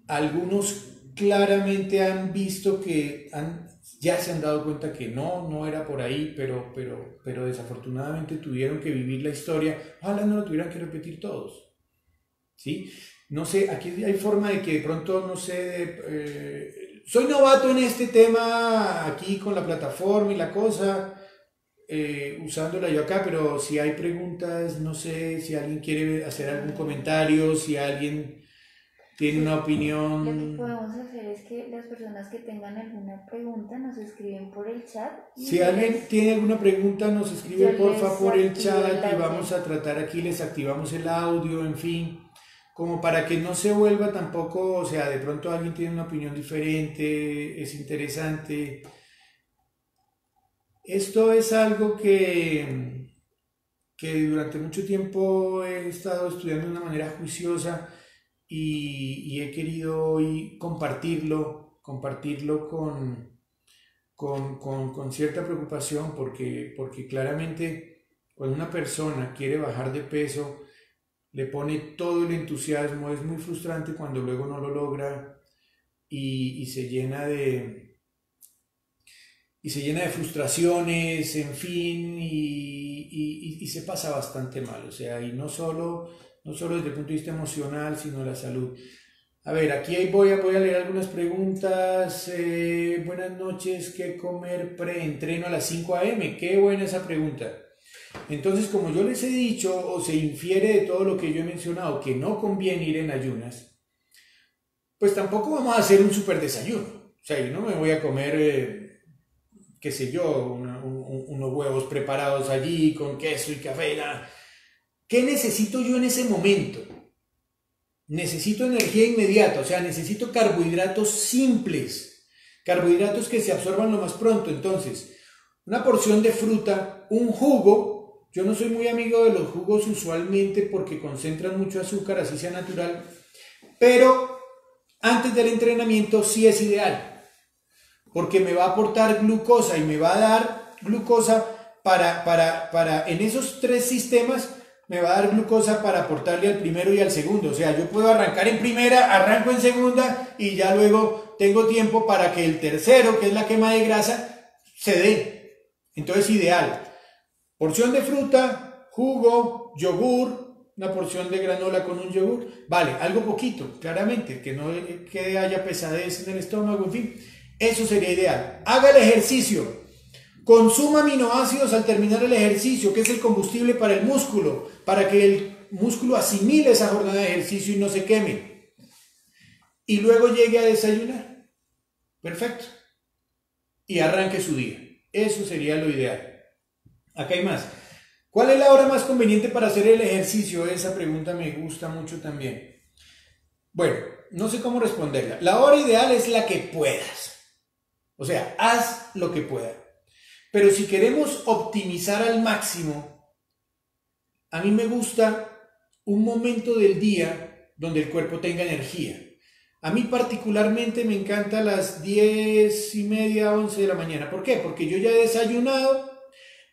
Algunos claramente han visto que ya se han dado cuenta que no era por ahí, pero desafortunadamente tuvieron que vivir la historia. Ojalá no lo tuvieran que repetir todos, ¿sí? No sé, aquí hay forma de que de pronto, no sé, soy novato en este tema aquí con la plataforma y la cosa, usándola yo acá, pero si hay preguntas, no sé si alguien quiere hacer algún comentario, si alguien tiene una opinión. Lo que podemos hacer es que las personas que tengan alguna pregunta nos escriben por el chat. Si alguien tiene alguna pregunta, nos escribe porfa por el chat y vamos a tratar aquí, les activamos el audio, en fin, como para que no se vuelva tampoco, o sea, de pronto alguien tiene una opinión diferente, es interesante. Esto es algo que durante mucho tiempo he estado estudiando de una manera juiciosa y he querido hoy compartirlo con cierta preocupación porque claramente cuando una persona quiere bajar de peso le pone todo el entusiasmo, es muy frustrante cuando luego no lo logra y se llena de frustraciones, en fin, y se pasa bastante mal, o sea, y no solo desde el punto de vista emocional, sino la salud. A ver, aquí voy a leer algunas preguntas. Buenas noches, ¿qué comer pre-entreno a las 5 a.m.? Qué buena esa pregunta. Entonces, como yo les he dicho, o se infiere de todo lo que yo he mencionado, que no conviene ir en ayunas, pues tampoco vamos a hacer un super desayuno. O sea, yo no me voy a comer, qué sé yo, unos huevos preparados allí con queso y café. Nada. ¿Qué necesito yo en ese momento? Necesito energía inmediata, o sea, necesito carbohidratos simples, carbohidratos que se absorban lo más pronto. Entonces, una porción de fruta, un jugo. Yo no soy muy amigo de los jugos usualmente porque concentran mucho azúcar, así sea natural, pero antes del entrenamiento sí es ideal, porque me va a aportar glucosa y me va a dar glucosa para en esos tres sistemas, me va a dar glucosa para aportarle al primero y al segundo. O sea, yo puedo arrancar en primera, arranco en segunda y ya luego tengo tiempo para que el tercero, que es la quema de grasa, se dé. Entonces, ideal. Porción de fruta, jugo, yogur, una porción de granola con un yogur. Vale, algo poquito, claramente, que no quede haya pesadez en el estómago, en fin. Eso sería ideal. Haga el ejercicio. Consuma aminoácidos al terminar el ejercicio, que es el combustible para el músculo, para que el músculo asimile esa jornada de ejercicio y no se queme. Y luego llegue a desayunar. Perfecto. Y arranque su día. Eso sería lo ideal. Acá hay más. ¿Cuál es la hora más conveniente para hacer el ejercicio? Esa pregunta me gusta mucho también. Bueno, no sé cómo responderla. La hora ideal es la que puedas. O sea, haz lo que puedas. Pero si queremos optimizar al máximo, a mí me gusta un momento del día donde el cuerpo tenga energía. A mí particularmente me encanta las 10:30, 11 de la mañana. ¿Por qué? Porque yo ya he desayunado,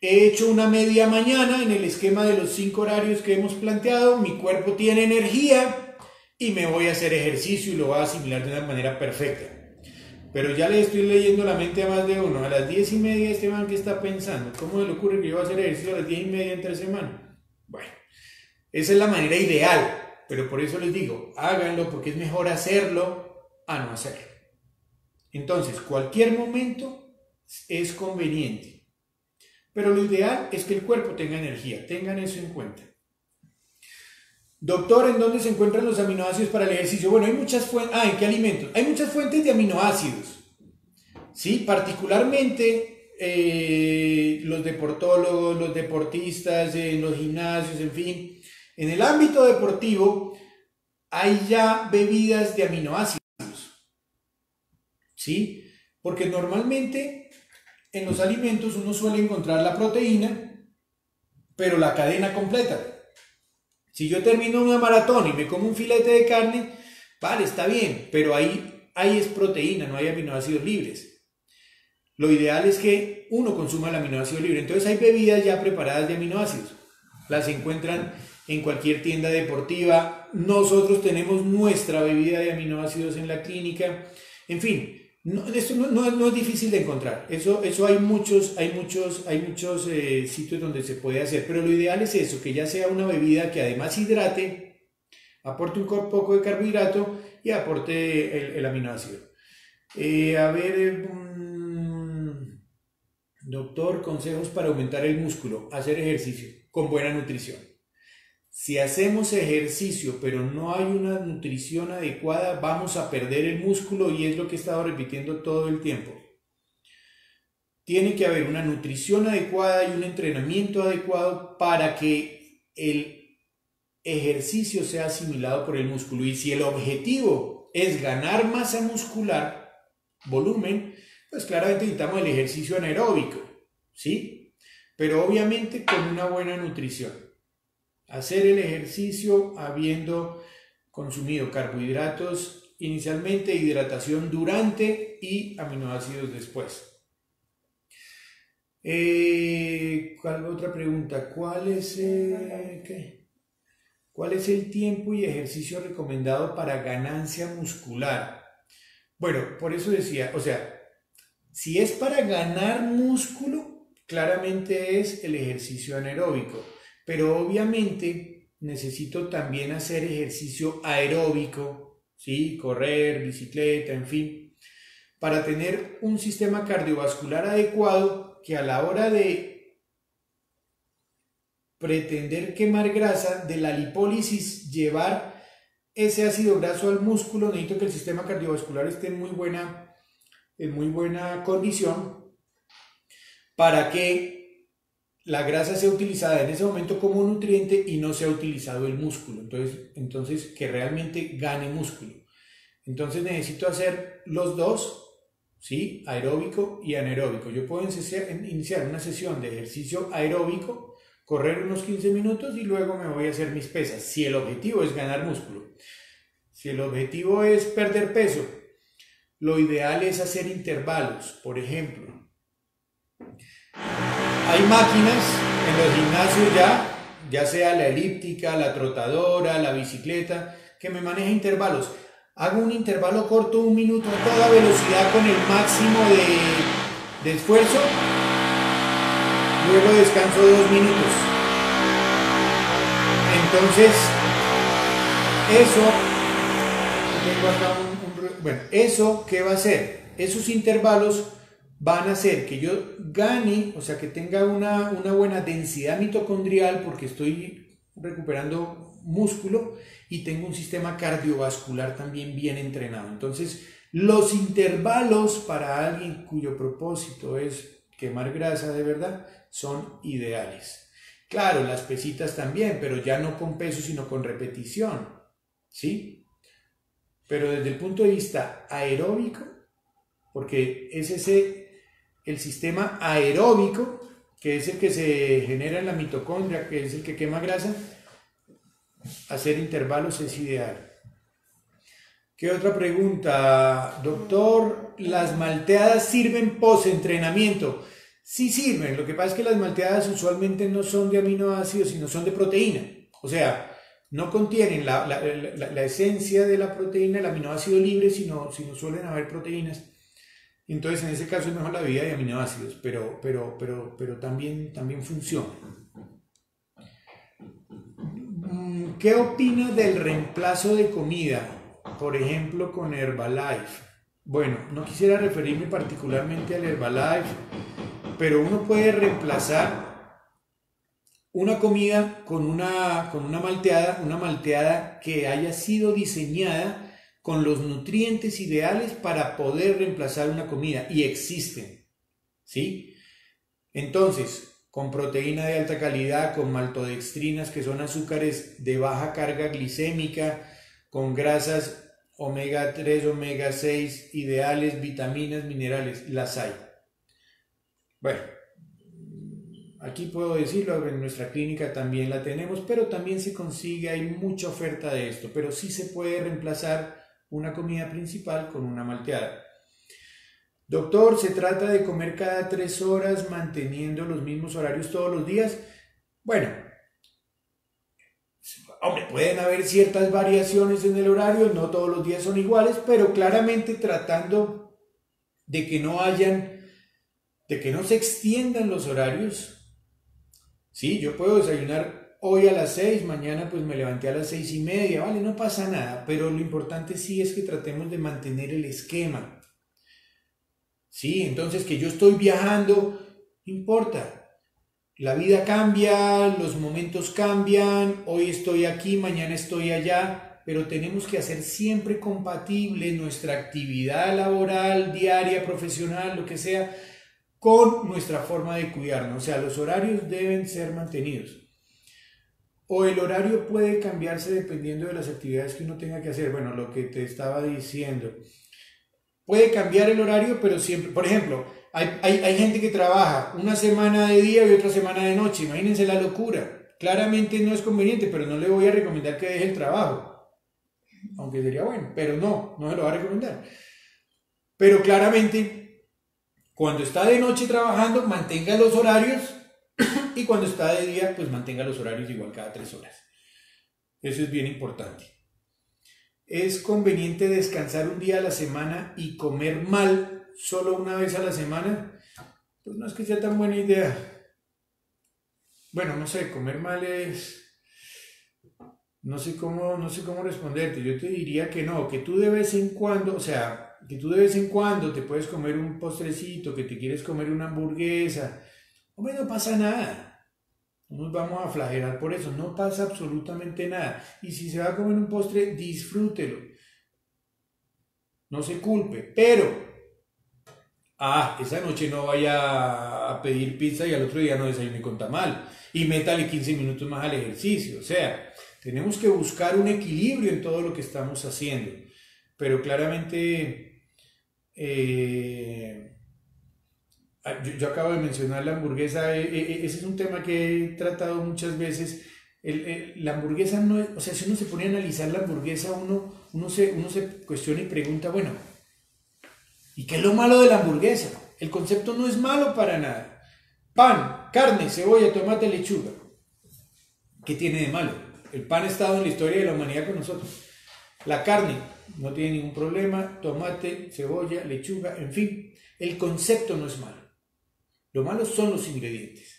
he hecho una media mañana en el esquema de los 5 horarios que hemos planteado, mi cuerpo tiene energía y me voy a hacer ejercicio y lo voy a asimilar de una manera perfecta. Pero ya le estoy leyendo la mente a más de uno. A las 10:30 este man que está pensando, ¿cómo le ocurre que yo voy a hacer ejercicio a las 10:30 entre semana? Bueno, esa es la manera ideal, pero por eso les digo, háganlo porque es mejor hacerlo a no hacerlo. Entonces, cualquier momento es conveniente, pero lo ideal es que el cuerpo tenga energía, tengan eso en cuenta. Doctor, ¿en dónde se encuentran los aminoácidos para el ejercicio? Bueno, hay muchas fuentes. ¿En qué alimentos? Hay muchas fuentes de aminoácidos. ¿Sí? Particularmente los deportólogos, los deportistas, los gimnasios, en fin. En el ámbito deportivo hay ya bebidas de aminoácidos. ¿Sí? Porque normalmente en los alimentos uno suele encontrar la proteína, pero la cadena completa. Si yo termino una maratón y me como un filete de carne, vale, está bien, pero ahí es proteína, no hay aminoácidos libres. Lo ideal es que uno consuma el aminoácido libre. Entonces hay bebidas ya preparadas de aminoácidos. Las encuentran en cualquier tienda deportiva. Nosotros tenemos nuestra bebida de aminoácidos en la clínica. En fin, esto no es difícil de encontrar. Eso hay muchos sitios donde se puede hacer. Pero lo ideal es eso, que ya sea una bebida que además hidrate, aporte un poco de carbohidrato y aporte el aminoácido. Doctor, consejos para aumentar el músculo. Hacer ejercicio con buena nutrición. Si hacemos ejercicio pero no hay una nutrición adecuada, vamos a perder el músculo y es lo que he estado repitiendo todo el tiempo. Tiene que haber una nutrición adecuada y un entrenamiento adecuado para que el ejercicio sea asimilado por el músculo. Y si el objetivo es ganar masa muscular, volumen, pues claramente necesitamos el ejercicio anaeróbico, ¿sí? Pero obviamente con una buena nutrición. Hacer el ejercicio habiendo consumido carbohidratos inicialmente, hidratación durante y aminoácidos después. ¿Cuál otra pregunta? ¿Cuál es el tiempo y ejercicio recomendado para ganancia muscular? Bueno, por eso decía, o sea, si es para ganar músculo, claramente es el ejercicio anaeróbico. Pero obviamente necesito también hacer ejercicio aeróbico, ¿sí? Correr, bicicleta, en fin, para tener un sistema cardiovascular adecuado que a la hora de pretender quemar grasa, de la lipólisis llevar ese ácido graso al músculo, necesito que el sistema cardiovascular esté en muy buena condición para que la grasa sea utilizada en ese momento como nutriente y no sea utilizado el músculo. Entonces que realmente gane músculo. Entonces necesito hacer los dos, ¿sí? Aeróbico y anaeróbico. Yo puedo iniciar una sesión de ejercicio aeróbico, correr unos 15 minutos y luego me voy a hacer mis pesas. Si el objetivo es ganar músculo. Si el objetivo es perder peso, lo ideal es hacer intervalos. Por ejemplo, hay máquinas en los gimnasios ya sea la elíptica, la trotadora, la bicicleta, que me maneja intervalos. Hago un intervalo corto, 1 minuto, a toda velocidad con el máximo de esfuerzo. Luego descanso 2 minutos. Entonces, eso, ¿qué va a hacer? Esos intervalos van a hacer que yo gane, o sea, que tenga una buena densidad mitocondrial porque estoy recuperando músculo y tengo un sistema cardiovascular también bien entrenado. Entonces, los intervalos para alguien cuyo propósito es quemar grasa de verdad son ideales. Claro, las pesitas también, pero ya no con peso, sino con repetición, ¿sí? Pero desde el punto de vista aeróbico, porque es el sistema aeróbico, que es el que se genera en la mitocondria, que es el que quema grasa, hacer intervalos es ideal. ¿Qué otra pregunta? Doctor, ¿las malteadas sirven post-entrenamiento? Sí sirven, lo que pasa es que las malteadas usualmente no son de aminoácidos, sino son de proteína. O sea, no contienen la esencia de la proteína, el aminoácido libre, sino suelen haber proteínas. Entonces, en ese caso es mejor la bebida de aminoácidos, pero también funciona. ¿Qué opina del reemplazo de comida? Por ejemplo, con Herbalife. Bueno, no quisiera referirme particularmente al Herbalife, pero uno puede reemplazar una comida con una malteada que haya sido diseñada con los nutrientes ideales para poder reemplazar una comida, y existen, ¿sí? Entonces, con proteína de alta calidad, con maltodextrinas, que son azúcares de baja carga glicémica, con grasas omega 3, omega 6 ideales, vitaminas, minerales, las hay. Bueno, aquí puedo decirlo, en nuestra clínica también la tenemos, pero también se consigue, hay mucha oferta de esto, pero sí se puede reemplazar una comida principal con una malteada. Doctor, ¿se trata de comer cada 3 horas manteniendo los mismos horarios todos los días? Bueno, hombre, pueden haber ciertas variaciones en el horario, no todos los días son iguales, pero claramente tratando de que no se extiendan los horarios. Sí, yo puedo desayunar hoy a las 6, mañana pues me levanté a las 6:30, vale, no pasa nada, pero lo importante sí es que tratemos de mantener el esquema. Sí, entonces que yo estoy viajando, no importa. La vida cambia, los momentos cambian, hoy estoy aquí, mañana estoy allá, pero tenemos que hacer siempre compatible nuestra actividad laboral, diaria, profesional, lo que sea, con nuestra forma de cuidarnos. O sea, los horarios deben ser mantenidos. O el horario puede cambiarse dependiendo de las actividades que uno tenga que hacer. Bueno, lo que te estaba diciendo. Puede cambiar el horario, pero siempre, por ejemplo, hay gente que trabaja una semana de día y otra semana de noche. Imagínense la locura. Claramente no es conveniente, pero no le voy a recomendar que deje el trabajo. Aunque sería bueno, pero no se lo voy a recomendar. Pero claramente, cuando está de noche trabajando, mantenga los horarios, y cuando está de día, pues mantenga los horarios igual cada 3 horas. Eso es bien importante. ¿Es conveniente descansar un día a la semana y comer mal solo una vez a la semana? Pues no es que sea tan buena idea. Bueno, no sé, comer mal es... No sé cómo responderte. Yo te diría que no, que tú de vez en cuando, o sea, que tú de vez en cuando te puedes comer un postrecito, que te quieres comer una hamburguesa. Hombre, no pasa nada. No nos vamos a flagelar por eso, no pasa absolutamente nada. Y si se va a comer un postre, disfrútelo. No se culpe, pero esa noche no vaya a pedir pizza y al otro día no desayune con tamal. Y métale 15 minutos más al ejercicio. O sea, tenemos que buscar un equilibrio en todo lo que estamos haciendo. Pero claramente, yo acabo de mencionar la hamburguesa. Ese es un tema que he tratado muchas veces. La hamburguesa no es, o sea, si uno se pone a analizar la hamburguesa, uno se cuestiona y pregunta, bueno, ¿y qué es lo malo de la hamburguesa? El concepto no es malo para nada. Pan, carne, cebolla, tomate, lechuga. ¿Qué tiene de malo? El pan ha estado en la historia de la humanidad con nosotros. La carne no tiene ningún problema, tomate, cebolla, lechuga, en fin, el concepto no es malo. Lo malo son los ingredientes.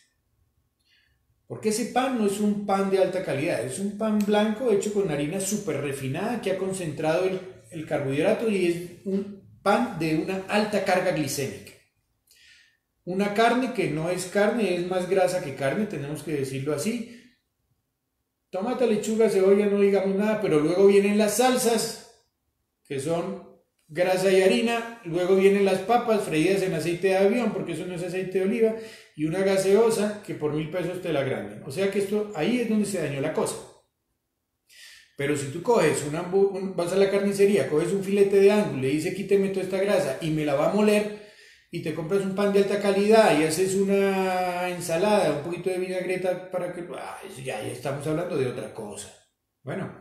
Porque ese pan no es un pan de alta calidad, es un pan blanco hecho con harina súper refinada que ha concentrado el carbohidrato y es un pan de una alta carga glicémica. Una carne que no es carne, es más grasa que carne, tenemos que decirlo así. Tomate, lechuga, cebolla, no digamos nada, pero luego vienen las salsas, que son grasa y harina, luego vienen las papas freídas en aceite de avión, porque eso no es aceite de oliva, y una gaseosa que por 1.000 pesos te la agrandan. O sea que ahí es donde se dañó la cosa. Pero si tú coges vas a la carnicería, coges un filete de ángulo, le dices quíteme toda esta grasa y me la va a moler, y te compras un pan de alta calidad y haces una ensalada, un poquito de vinagreta para que... ya estamos hablando de otra cosa. Bueno,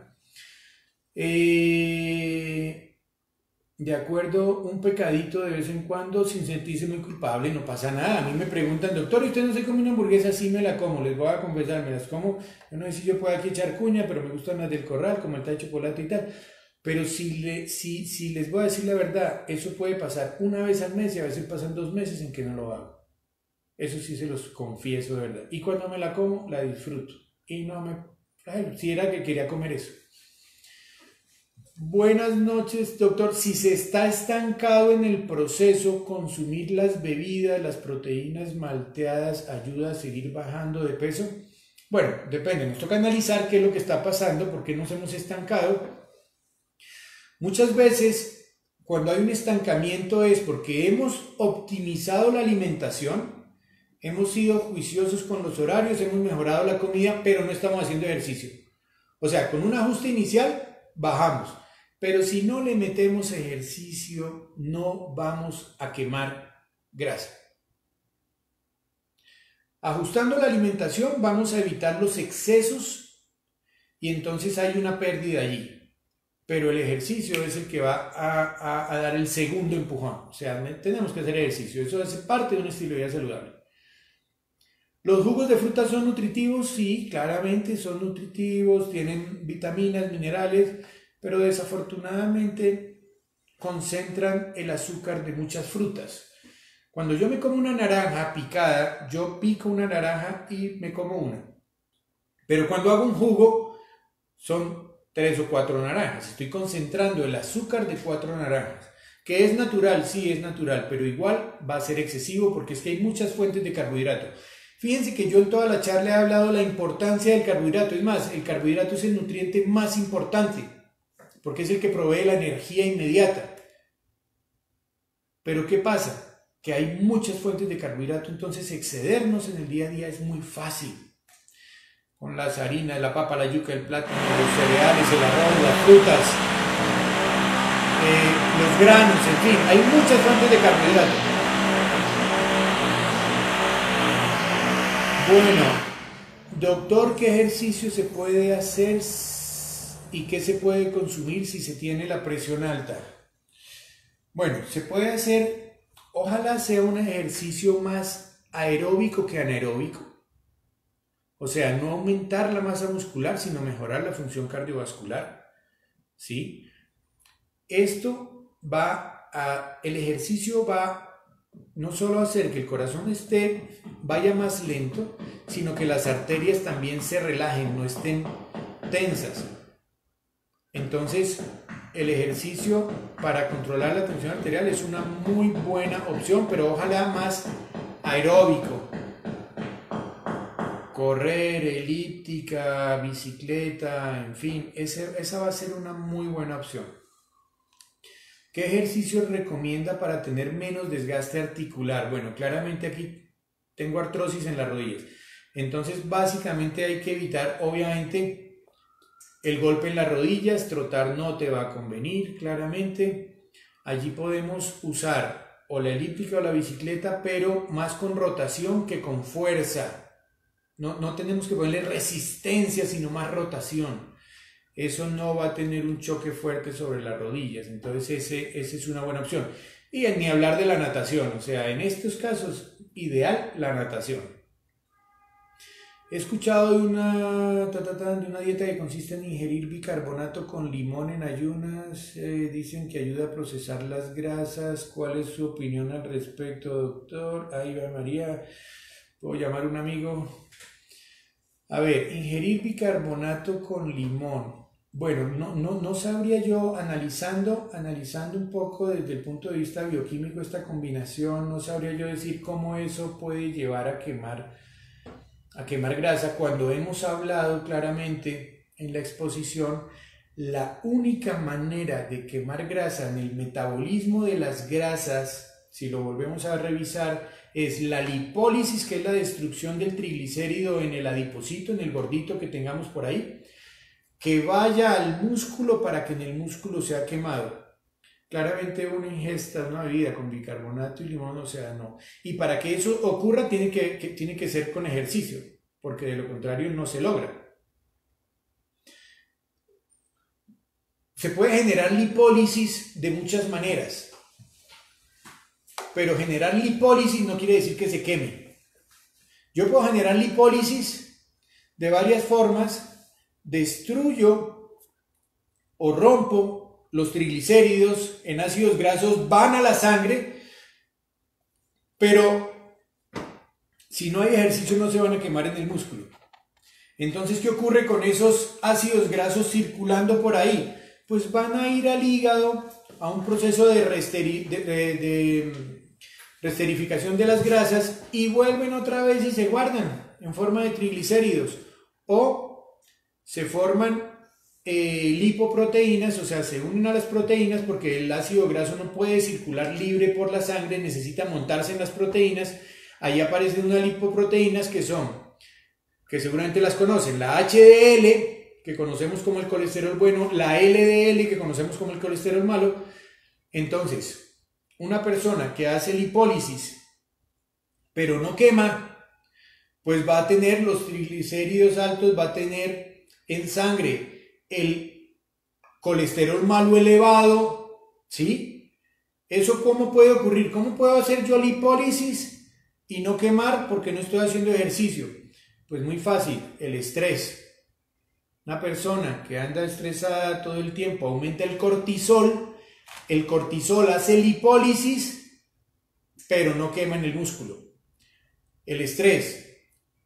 de acuerdo, un pecadito de vez en cuando sin sentirse muy culpable, no pasa nada. A mí me preguntan, doctor, ¿usted no se come una hamburguesa? Sí me la como, les voy a confesar, me las como. Yo no sé si yo puedo aquí echar cuña, pero me gustan las del Corral, como el de chocolate y tal. Pero si les voy a decir la verdad, eso puede pasar una vez al mes y a veces pasan 2 meses en que no lo hago. Eso sí se los confieso de verdad. Y cuando me la como, la disfruto. Y no me... si era que quería comer eso. Buenas noches, doctor. Si se está estancado en el proceso, consumir las bebidas, las proteínas malteadas, ¿ayuda a seguir bajando de peso? Bueno, depende. Nos toca analizar qué es lo que está pasando, por qué nos hemos estancado. Muchas veces, cuando hay un estancamiento es porque hemos optimizado la alimentación, hemos sido juiciosos con los horarios, hemos mejorado la comida, pero no estamos haciendo ejercicio. O sea, con un ajuste inicial, bajamos. Pero si no le metemos ejercicio, no vamos a quemar grasa. Ajustando la alimentación, vamos a evitar los excesos y entonces hay una pérdida allí. Pero el ejercicio es el que va a dar el segundo empujón. O sea, tenemos que hacer ejercicio. Eso hace parte de un estilo de vida saludable. ¿Los jugos de fruta son nutritivos? Sí, claramente son nutritivos, tienen vitaminas, minerales, pero desafortunadamente concentran el azúcar de muchas frutas. Cuando yo me como una naranja picada, yo pico una naranja y me como una. Pero cuando hago un jugo, son 3 o 4 naranjas. Estoy concentrando el azúcar de 4 naranjas. ¿Que es natural? Sí, es natural, pero igual va a ser excesivo porque es que hay muchas fuentes de carbohidrato. Fíjense que yo en toda la charla he hablado de la importancia del carbohidrato. Es más, el carbohidrato es el nutriente más importante porque es el que provee la energía inmediata. Pero ¿qué pasa? Que hay muchas fuentes de carbohidrato, entonces excedernos en el día a día es muy fácil. Con las harinas, la papa, la yuca, el plátano, los cereales, el arroz, las frutas, los granos, en fin, hay muchas fuentes de carbohidrato. Bueno, doctor, ¿qué ejercicio se puede hacer y qué se puede consumir si se tiene la presión alta? Bueno, se puede hacer, ojalá sea un ejercicio más aeróbico que anaeróbico. O sea, no aumentar la masa muscular, sino mejorar la función cardiovascular. ¿Sí? El ejercicio va no solo a hacer que el corazón vaya más lento, sino que las arterias también se relajen, no estén tensas. Entonces, el ejercicio para controlar la tensión arterial es una muy buena opción, pero ojalá más aeróbico, correr, elíptica, bicicleta, en fin, esa va a ser una muy buena opción. ¿Qué ejercicio recomienda para tener menos desgaste articular? Bueno, claramente aquí tengo artrosis en las rodillas. Entonces, básicamente hay que evitar, obviamente, el golpe en las rodillas. Trotar no te va a convenir, claramente. Allí podemos usar o la elíptica o la bicicleta, pero más con rotación que con fuerza. No tenemos que ponerle resistencia, sino más rotación. Eso no va a tener un choque fuerte sobre las rodillas. Entonces, ese es una buena opción. Y ni hablar de la natación. O sea, en estos casos, ideal la natación. He escuchado de una dieta que consiste en ingerir bicarbonato con limón en ayunas. Dicen que ayuda a procesar las grasas. ¿Cuál es su opinión al respecto, doctor? Ahí va María. ¿Puedo llamar a un amigo? A ver, ingerir bicarbonato con limón. Bueno, no sabría yo, analizando un poco desde el punto de vista bioquímico esta combinación, no sabría yo decir cómo eso puede llevar a quemar grasa, cuando hemos hablado claramente en la exposición, la única manera de quemar grasa en el metabolismo de las grasas, si lo volvemos a revisar, es la lipólisis, que es la destrucción del triglicérido en el adiposito, en el gordito que tengamos por ahí, que vaya al músculo para que en el músculo sea quemado. Claramente una ingesta, una bebida con bicarbonato y limón, o sea, no. Y para que eso ocurra tiene que ser con ejercicio, porque de lo contrario no se logra. Se puede generar lipólisis de muchas maneras, pero generar lipólisis no quiere decir que se queme. Yo puedo generar lipólisis de varias formas. Destruyo o rompo los triglicéridos en ácidos grasos, van a la sangre, pero si no hay ejercicio no se van a quemar en el músculo. Entonces, ¿qué ocurre con esos ácidos grasos circulando por ahí? Pues van a ir al hígado a un proceso de resterificación de las grasas y vuelven otra vez y se guardan en forma de triglicéridos, o se forman lipoproteínas, o sea, se unen a las proteínas porque el ácido graso no puede circular libre por la sangre, necesita montarse en las proteínas. Ahí aparecen unas lipoproteínas que seguramente las conocen, la HDL, que conocemos como el colesterol bueno, la LDL, que conocemos como el colesterol malo. Entonces, una persona que hace lipólisis, pero no quema, pues va a tener los triglicéridos altos, va a tener en sangre el colesterol malo elevado, ¿sí? ¿Eso cómo puede ocurrir? ¿Cómo puedo hacer yo lipólisis y no quemar porque no estoy haciendo ejercicio? Pues muy fácil, el estrés. Una persona que anda estresada todo el tiempo aumenta el cortisol hace lipólisis, pero no quema en el músculo. El estrés.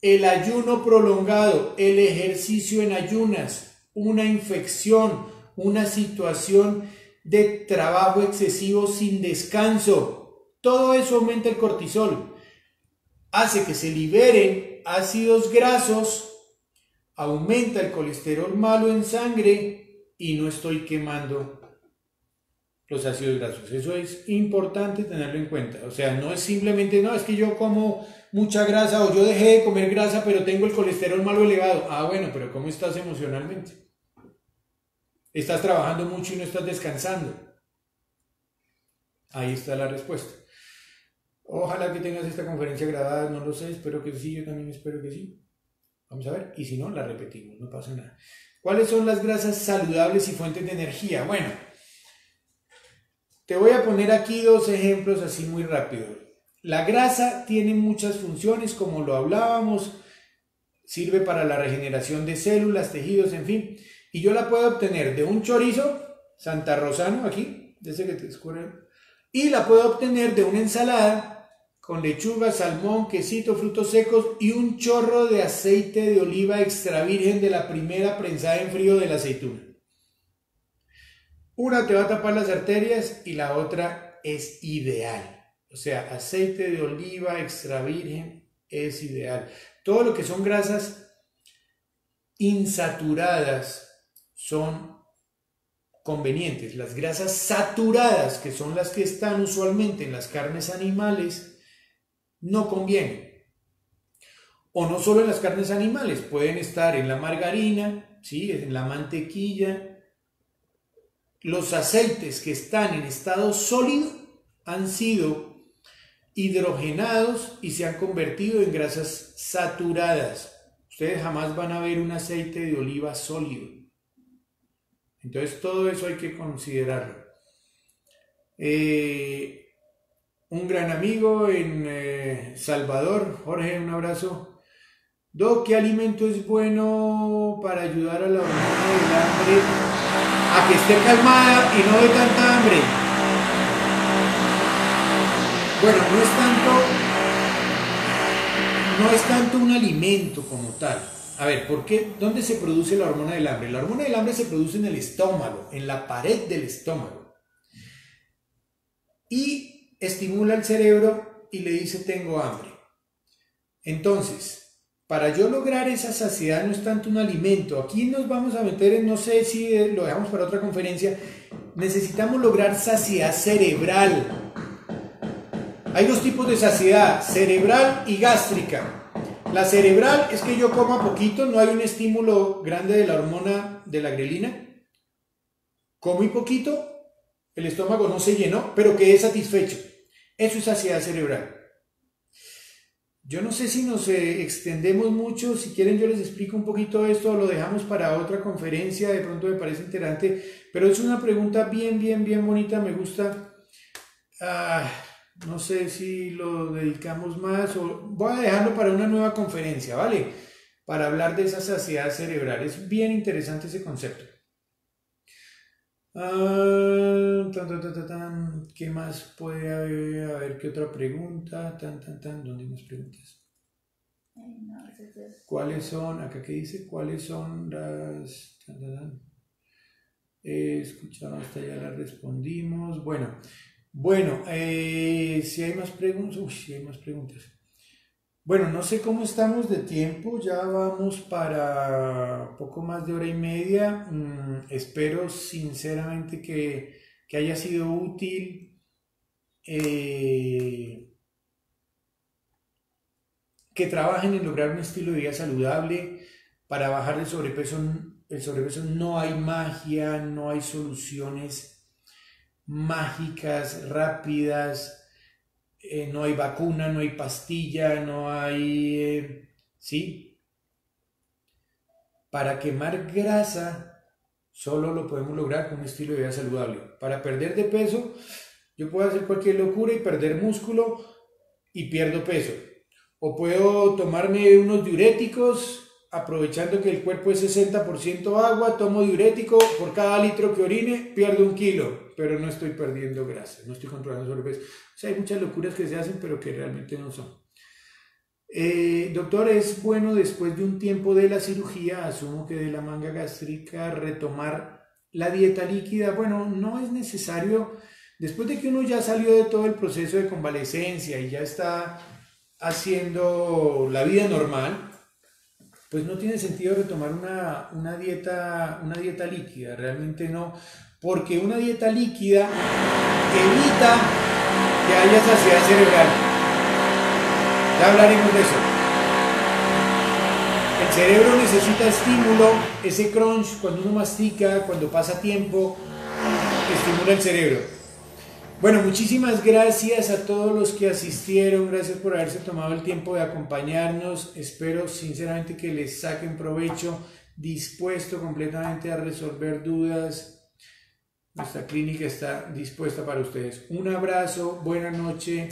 El ayuno prolongado, el ejercicio en ayunas, una infección, una situación de trabajo excesivo sin descanso, todo eso aumenta el cortisol, hace que se liberen ácidos grasos, aumenta el colesterol malo en sangre y no estoy quemando los ácidos grasos. Eso es importante tenerlo en cuenta. O sea, no es simplemente, no, es que yo como mucha grasa o yo dejé de comer grasa pero tengo el colesterol malo elevado. Ah, bueno, pero ¿cómo estás emocionalmente? ¿Estás trabajando mucho y no estás descansando? Ahí está la respuesta. Ojalá que tengas esta conferencia grabada, no lo sé, espero que sí, yo también espero que sí. Vamos a ver, y si no, la repetimos, no pasa nada. ¿Cuáles son las grasas saludables y fuentes de energía? Bueno, te voy a poner aquí dos ejemplos así muy rápido. La grasa tiene muchas funciones, como lo hablábamos, sirve para la regeneración de células, tejidos, en fin. Y yo la puedo obtener de un chorizo santarrosano, aquí, de ese que te escurre, y la puedo obtener de una ensalada con lechuga, salmón, quesito, frutos secos y un chorro de aceite de oliva extra virgen de la primera prensada en frío de la aceituna. Una te va a tapar las arterias y la otra es ideal. O sea, aceite de oliva extra virgen es ideal. todo lo que son grasas insaturadas son convenientes. Las grasas saturadas, que son las que están usualmente en las carnes animales, no convienen. O no solo en las carnes animales, pueden estar en la margarina, ¿sí? En la mantequilla. Los aceites que están en estado sólido han sido hidrogenados y se han convertido en grasas saturadas. Ustedes jamás van a ver un aceite de oliva sólido. Entonces todo eso hay que considerarlo. Un gran amigo en Salvador, Jorge, un abrazo. Doc, ¿qué alimento es bueno para ayudar a la hormona del hambre a que esté calmada y no de tanta hambre? Bueno, no es tanto un alimento como tal. A ver, ¿por qué? ¿Dónde se produce la hormona del hambre? La hormona del hambre se produce en el estómago, en la pared del estómago. Y estimula el cerebro y le dice tengo hambre. Entonces, para yo lograr esa saciedad no es tanto un alimento. Aquí nos vamos a meter en, no sé si lo dejamos para otra conferencia, necesitamos lograr saciedad cerebral. Hay dos tipos de saciedad, cerebral y gástrica. La cerebral es que yo coma poquito, no hay un estímulo grande de la hormona de la grelina. Como muy poquito, el estómago no se llenó, pero quedé satisfecho. Eso es saciedad cerebral. Yo no sé si nos extendemos mucho, si quieren yo les explico un poquito esto, lo dejamos para otra conferencia, de pronto me parece interesante, pero es una pregunta bien bonita, me gusta. No sé si lo dedicamos más o voy a dejarlo para una nueva conferencia, ¿vale? Para hablar de esa saciedad cerebral, es bien interesante ese concepto. ¿Qué más puede haber? A ver, ¿qué otra pregunta? ¿Dónde hay más preguntas? ¿Cuáles son? Acá que dice, ¿cuáles son las? Escuchado, hasta ya la respondimos. Bueno, si hay más preguntas, si hay más preguntas. Bueno, no sé cómo estamos de tiempo, ya vamos para poco más de hora y media. Espero sinceramente que haya sido útil, que trabajen en lograr un estilo de vida saludable. Para bajar el sobrepeso no hay magia, no hay soluciones mágicas, rápidas. No hay vacuna, no hay pastilla, no hay... ¿sí? Para quemar grasa solo lo podemos lograr con un estilo de vida saludable. Para perder de peso, yo puedo hacer cualquier locura y perder músculo y pierdo peso. O puedo tomarme unos diuréticos, aprovechando que el cuerpo es 60% agua, tomo diurético, por cada litro que orine pierdo 1 kilo, pero no estoy perdiendo grasa, no estoy controlando sobrepeso. O sea, hay muchas locuras que se hacen, pero que realmente no son. Doctor, ¿es bueno después de un tiempo de la cirugía, asumo que de la manga gástrica, retomar la dieta líquida? Bueno, no es necesario. Después de que uno ya salió de todo el proceso de convalecencia y ya está haciendo la vida normal, pues no tiene sentido retomar una dieta líquida, realmente no, porque una dieta líquida evita que haya saciedad cerebral. Ya hablaremos de eso. El cerebro necesita estímulo, ese crunch, cuando uno mastica, cuando pasa tiempo, estimula el cerebro. Bueno, muchísimas gracias a todos los que asistieron, gracias por haberse tomado el tiempo de acompañarnos, espero sinceramente que les saquen provecho, dispuesto completamente a resolver dudas, nuestra clínica está dispuesta para ustedes. Un abrazo, buena noche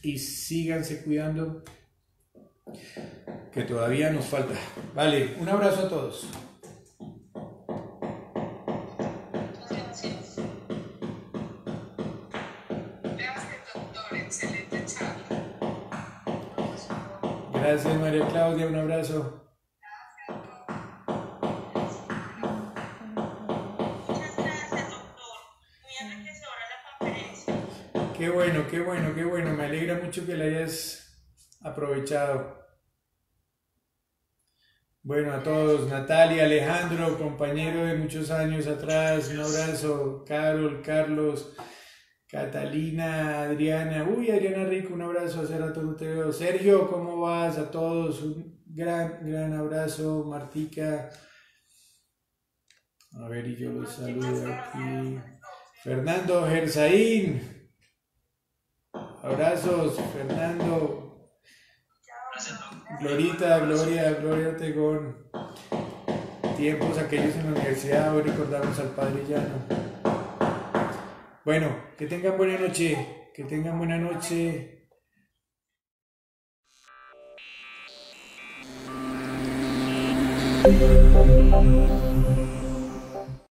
y síganse cuidando, que todavía nos falta. Vale, un abrazo a todos. Gracias, María Claudia, un abrazo. Muchas gracias, doctor. Muy enriquecedora la conferencia. Qué bueno, me alegra mucho que la hayas aprovechado. Bueno, a todos, Natalia, Alejandro, compañero de muchos años atrás, un abrazo, Carol, Carlos, Catalina, Adriana, uy, Adriana Rico, un abrazo, hace rato no te veo. Sergio, ¿cómo vas? A todos, un gran abrazo, Martica. A ver, y yo los saludo aquí. Fernando Gersaín, abrazos, Fernando. Glorita, Gloria Ortegón. Tiempos aquellos en la universidad, hoy recordamos al Padre Llano. Bueno, que tengan buena noche, que tengan buena noche.